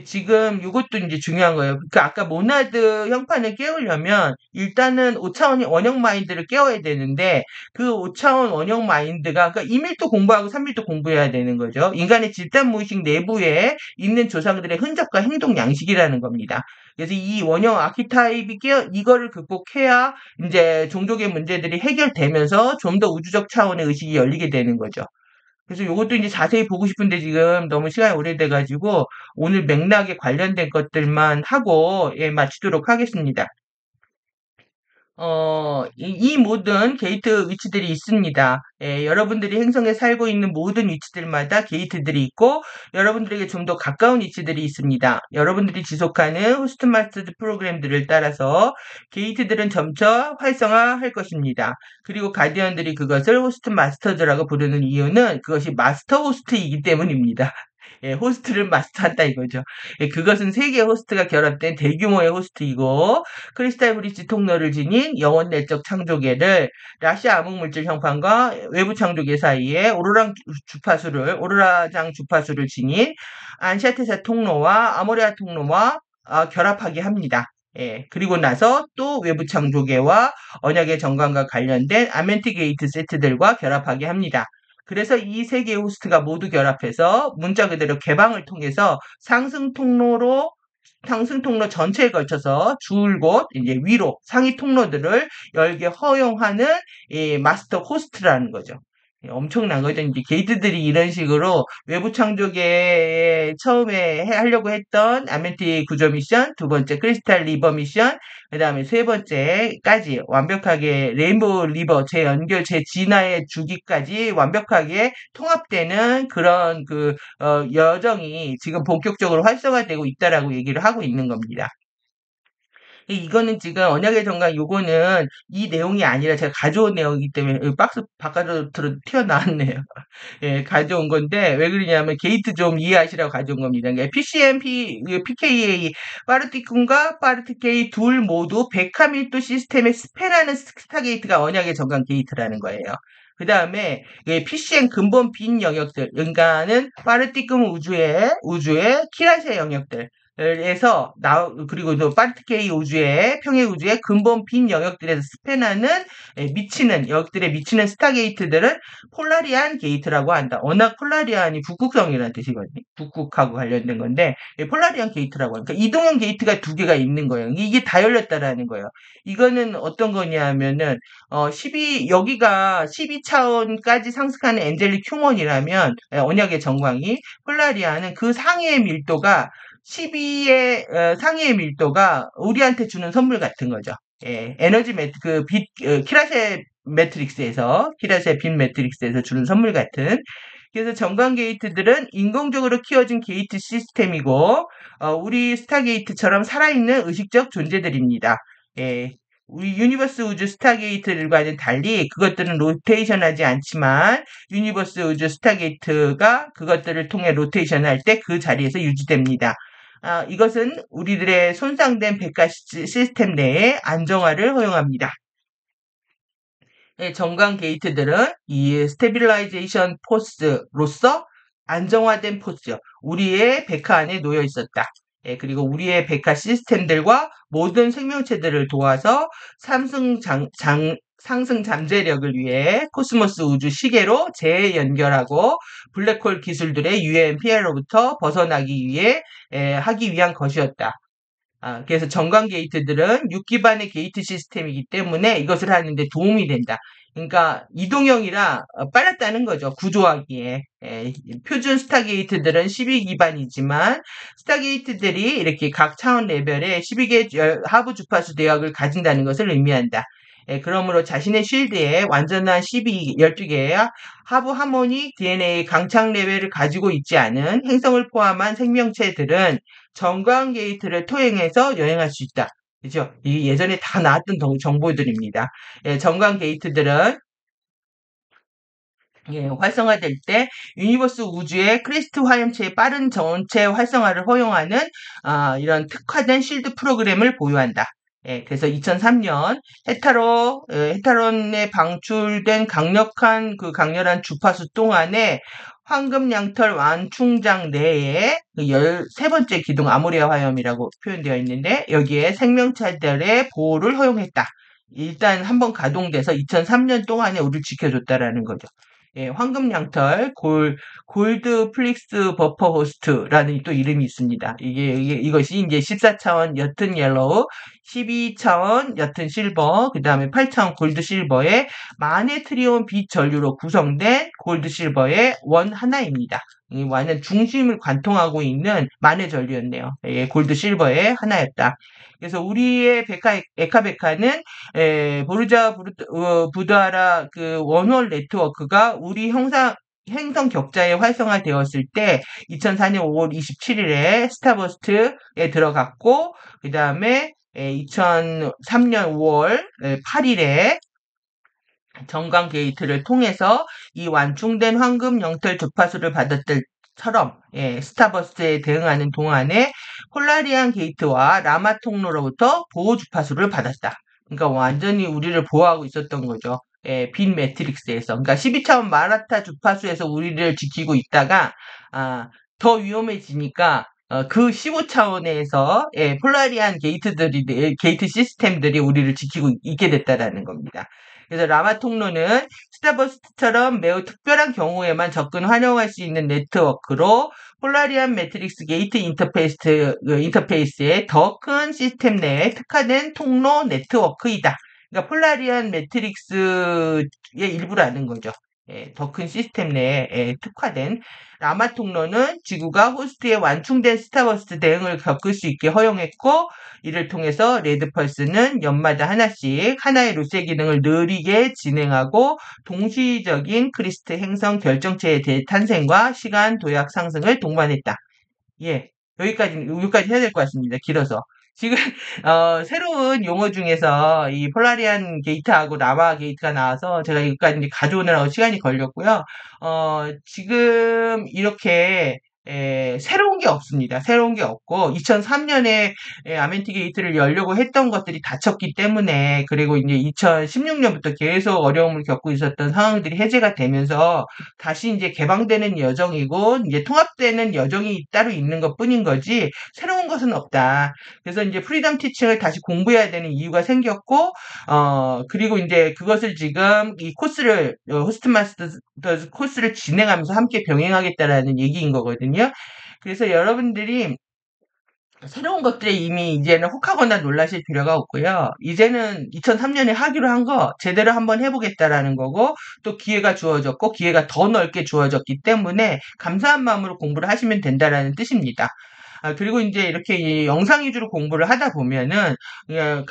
지금 이것도 이제 중요한 거예요. 그러니까 아까 모나드 형판을 깨우려면 일단은 5차원 원형 마인드를 깨워야 되는데 그 5차원 원형 마인드가 그러니까 2밀도 공부하고 3밀도 공부해야 되는 거죠. 인간의 집단 무의식 내부에 있는 조상들의 흔적과 행동 양식이라는 겁니다. 그래서 이 원형 아키타입이 이거를 극복해야 이제 종족의 문제들이 해결되면서 좀 더 우주적 차원의 의식이 열리게 되는 거죠. 그래서 요것도 이제 자세히 보고 싶은데 지금 너무 시간이 오래돼가지고 오늘 맥락에 관련된 것들만 하고 예, 마치도록 하겠습니다. 이 모든 게이트 위치들이 있습니다. 예, 여러분들이 행성에 살고 있는 모든 위치들마다 게이트들이 있고, 여러분들에게 좀 더 가까운 위치들이 있습니다. 여러분들이 지속하는 호스트 마스터드 프로그램들을 따라서 게이트들은 점차 활성화할 것입니다. 그리고 가디언들이 그것을 호스트 마스터드라고 부르는 이유는 그것이 마스터 호스트이기 때문입니다. 예, 호스트를 마스터한다 이거죠. 예, 그것은 세 개의 호스트가 결합된 대규모의 호스트이고, 크리스탈 브릿지 통로를 지닌 영원 내적 창조계를 라시아 암흑물질 형판과 외부 창조계 사이에 오로라장 주파수를 지닌 안샤테사 통로와 아모레아 통로와 결합하게 합니다. 예, 그리고 나서 또 외부 창조계와 언약의 정관과 관련된 아멘티 게이트 세트들과 결합하게 합니다. 그래서 이 세 개의 호스트가 모두 결합해서 문자 그대로 개방을 통해서 상승 통로 전체에 걸쳐서 줄곧 이제 위로 상위 통로들을 열게 허용하는 이 마스터 호스트라는 거죠. 엄청난 거죠. 이제 게이트들이 이런 식으로 외부 창조계에 처음에 하려고 했던 아멘티 구조 미션, 두 번째 크리스탈 리버 미션, 그 다음에 세 번째까지 완벽하게 레인보우 리버 재연결, 재진화의 주기까지 완벽하게 통합되는 그런 여정이 지금 본격적으로 활성화되고 있다라고 얘기를 하고 있는 겁니다. 이거는 지금 언약의 정강 요거는 이 내용이 아니라 제가 가져온 내용이기 때문에 박스 바깥으로 튀어나왔네요. 예, 가져온 건데 왜 그러냐면 게이트 좀 이해하시라고 가져온 겁니다. 그러니까 PCMP, PKA, 파르티쿤과 파르티케이 둘 모두 백하밀도 시스템의 스페라는 스타게이트가 언약의 정강 게이트라는 거예요. 그 다음에 PCM 근본 빈 영역들, 그러니까는 파르티쿰 우주의 키라세 영역들. 에서 그리고 또 파르티케이 우주의 평행 우주의 근본 빈 영역들에서 스팬하는 미치는 영역들에 미치는 스타게이트들은 폴라리안 게이트라고 한다. 워낙 폴라리안이 북극성이라는 뜻이거든요. 북극하고 관련된 건데 폴라리안 게이트라고 하니까 이동형 게이트가 두 개가 있는 거예요. 이게 다 열렸다라는 거예요. 이거는 어떤 거냐면은 여기가 12차원까지 상승하는 엔젤릭 휴먼이라면 언약의 정광이 폴라리안은 그 상해의 밀도가 12의 상해의 밀도가 우리한테 주는 선물 같은 거죠. 예, 에너지 키라세 빛 매트릭스에서 주는 선물 같은. 그래서 정관 게이트들은 인공적으로 키워진 게이트 시스템이고, 우리 스타게이트처럼 살아있는 의식적 존재들입니다. 예, 우리 유니버스 우주 스타게이트들과는 달리 그것들은 로테이션하지 않지만 유니버스 우주 스타게이트가 그것들을 통해 로테이션할 때 그 자리에서 유지됩니다. 이것은 우리들의 손상된 백화 시스템 내에 안정화를 허용합니다. 정강 게이트들은 이 스테빌라이제이션 포스로서 안정화된 포스죠. 우리의 백화 안에 놓여 있었다. 그리고 우리의 백화 시스템들과 모든 생명체들을 도와서 상승 잠재력을 위해 코스모스 우주 시계로 재연결하고 블랙홀 기술들의 유해한 피해로부터 벗어나기 위해 하기 위한 것이었다. 그래서 정관 게이트들은 6기반의 게이트 시스템이기 때문에 이것을 하는데 도움이 된다. 그러니까 이동형이라 빨랐다는 거죠. 구조하기에. 표준 스타게이트들은 12기반이지만 스타게이트들이 이렇게 각 차원 레벨에 12개 하부 주파수 대역을 가진다는 것을 의미한다. 그러므로 자신의 쉴드에 완전한 12개의 하부 하모닉 DNA 강착 레벨을 가지고 있지 않은 행성을 포함한 생명체들은 정광 게이트를 통행해서 여행할 수 있다. 그죠? 이 예전에 다 나왔던 정보들입니다. 정광 게이트들은 활성화될 때 유니버스 우주의 크리스트 화염체의 빠른 전체 활성화를 허용하는 이런 특화된 쉴드 프로그램을 보유한다. 그래서 2003년 헤타론에 방출된 강력한 주파수 동안에 황금 양털 완충장 내에 그 13번째 기둥 아모레아 화염이라고 표현되어 있는데 여기에 생명체들의 보호를 허용했다. 일단 한번 가동돼서 2003년 동안에 우리를 지켜줬다라는 거죠. 황금 양털, 골드 플릭스 버퍼 호스트라는 또 이름이 있습니다. 이것이 이제 14차원 옅은 옐로우, 12차원 옅은 실버, 그 다음에 8차원 골드 실버의 마네트리온 빛 전류로 구성된 골드 실버의 원 하나입니다. 이 완전 중심을 관통하고 있는 마네 전류였네요. 골드 실버의 하나였다. 그래서 우리의 에카베카는 부드아라 그 원홀 네트워크가 우리 행성 격자에 활성화되었을 때 2004년 5월 27일에 스타버스트에 들어갔고 그 다음에 2003년 5월 8일에 정강 게이트를 통해서 이 완충된 황금 영털 주파수를 받았을 처럼 스타버스트에 대응하는 동안에 폴라리안 게이트와 라마 통로로부터 보호 주파수를 받았다. 그러니까 완전히 우리를 보호하고 있었던 거죠. 빈 매트릭스에서. 그러니까 12차원 마라타 주파수에서 우리를 지키고 있다가 더 위험해지니까 그 15차원에서 폴라리안 게이트 시스템들이 우리를 지키고 있게 됐다라는 겁니다. 그래서 라마 통로는 스타버스트처럼 매우 특별한 경우에만 접근 활용할 수 있는 네트워크로 폴라리안 매트릭스 게이트 인터페이스의 더 큰 시스템 내에 특화된 통로 네트워크이다. 그러니까 폴라리안 매트릭스의 일부라는 거죠. 더 큰 시스템 내에 특화된 라마 통로는 지구가 호스트에 완충된 스타버스트 대응을 겪을 수 있게 허용했고 이를 통해서 레드펄스는 연마다 하나씩 하나의 루세 기능을 느리게 진행하고 동시적인 크리스트 행성 결정체의 대탄생과 시간 도약 상승을 동반했다. 여기까지 해야 될 것 같습니다. 길어서. 지금 새로운 용어 중에서 이 폴라리안 게이트하고 라마 게이트가 나와서 제가 여기까지 가져오느라고 시간이 걸렸고요. 지금 이렇게 새로운 게 없습니다. 새로운 게 없고 2003년에 아멘티 게이트를 열려고 했던 것들이 닫혔기 때문에 그리고 이제 2016년부터 계속 어려움을 겪고 있었던 상황들이 해제가 되면서 다시 이제 개방되는 여정이고 이제 통합되는 여정이 따로 있는 것뿐인 거지 새로운 것은 없다. 그래서 이제 프리덤 티칭을 다시 공부해야 되는 이유가 생겼고 그리고 이제 그것을 지금 이 코스를 호스트 마스터 코스를 진행하면서 함께 병행하겠다라는 얘기인 거거든요. 그래서 여러분들이 새로운 것들에 이미 이제는 혹하거나 놀라실 필요가 없고요. 이제는 2003년에 하기로 한 거 제대로 한번 해보겠다라는 거고 또 기회가 주어졌고 기회가 더 넓게 주어졌기 때문에 감사한 마음으로 공부를 하시면 된다라는 뜻입니다. 그리고 이제 이렇게 이 영상 위주로 공부를 하다 보면은 그냥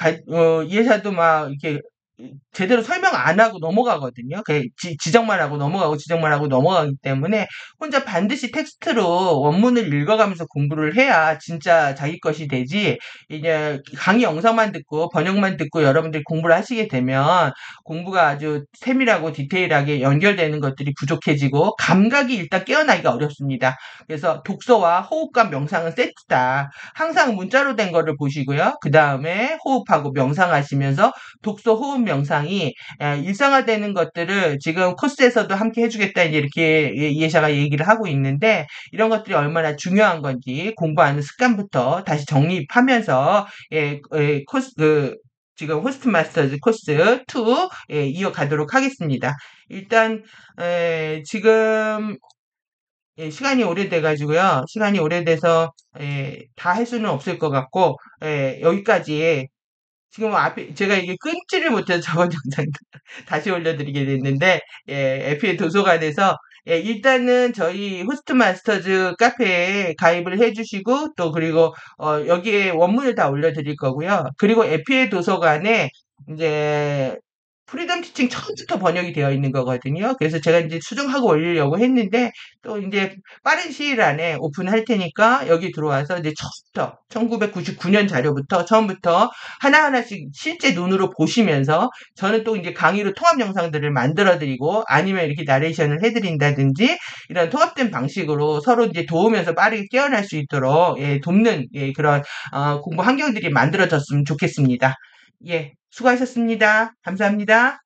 이해사도 막 이렇게 제대로 설명 안 하고 넘어가거든요. 지적만 하고 넘어가고 지적만 하고 넘어가기 때문에 혼자 반드시 텍스트로 원문을 읽어가면서 공부를 해야 진짜 자기 것이 되지. 이제 강의 영상만 듣고 번역만 듣고 여러분들이 공부를 하시게 되면 공부가 아주 세밀하고 디테일하게 연결되는 것들이 부족해지고 감각이 일단 깨어나기가 어렵습니다. 그래서 독서와 호흡과 명상은 세트다. 항상 문자로 된 거를 보시고요. 그 다음에 호흡하고 명상하시면서 독서, 호흡, 명상이 일상화되는 것들을 지금 코스에서도 함께 해주겠다 이렇게 이해샤가 얘기를 하고 있는데 이런 것들이 얼마나 중요한 건지 공부하는 습관부터 다시 정립하면서 지금 호스트 마스터즈 코스 2 이어가도록 하겠습니다. 일단 지금 시간이 오래돼가지고요. 시간이 오래돼서 다 할 수는 없을 것 같고 여기까지 지금 앞에 제가 이게 끊지를 못해서 저번 영상 다시 올려드리게 됐는데 FA 도서관에서 일단은 저희 호스트 마스터즈 카페에 가입을 해주시고 또 그리고 여기에 원문을 다 올려드릴 거고요. 그리고 FA 도서관에 이제 프리덤 티칭 처음부터 번역이 되어 있는 거거든요. 그래서 제가 이제 수정하고 올리려고 했는데 또 이제 빠른 시일 안에 오픈할 테니까 여기 들어와서 이제 처음부터 1999년 자료부터 처음부터 하나하나씩 실제 눈으로 보시면서 저는 또 이제 강의로 통합 영상들을 만들어 드리고 아니면 이렇게 나레이션을 해 드린다든지 이런 통합된 방식으로 서로 이제 도우면서 빠르게 깨어날 수 있도록 예, 돕는 예, 그런 공부 환경들이 만들어졌으면 좋겠습니다. 예, 수고하셨습니다. 감사합니다.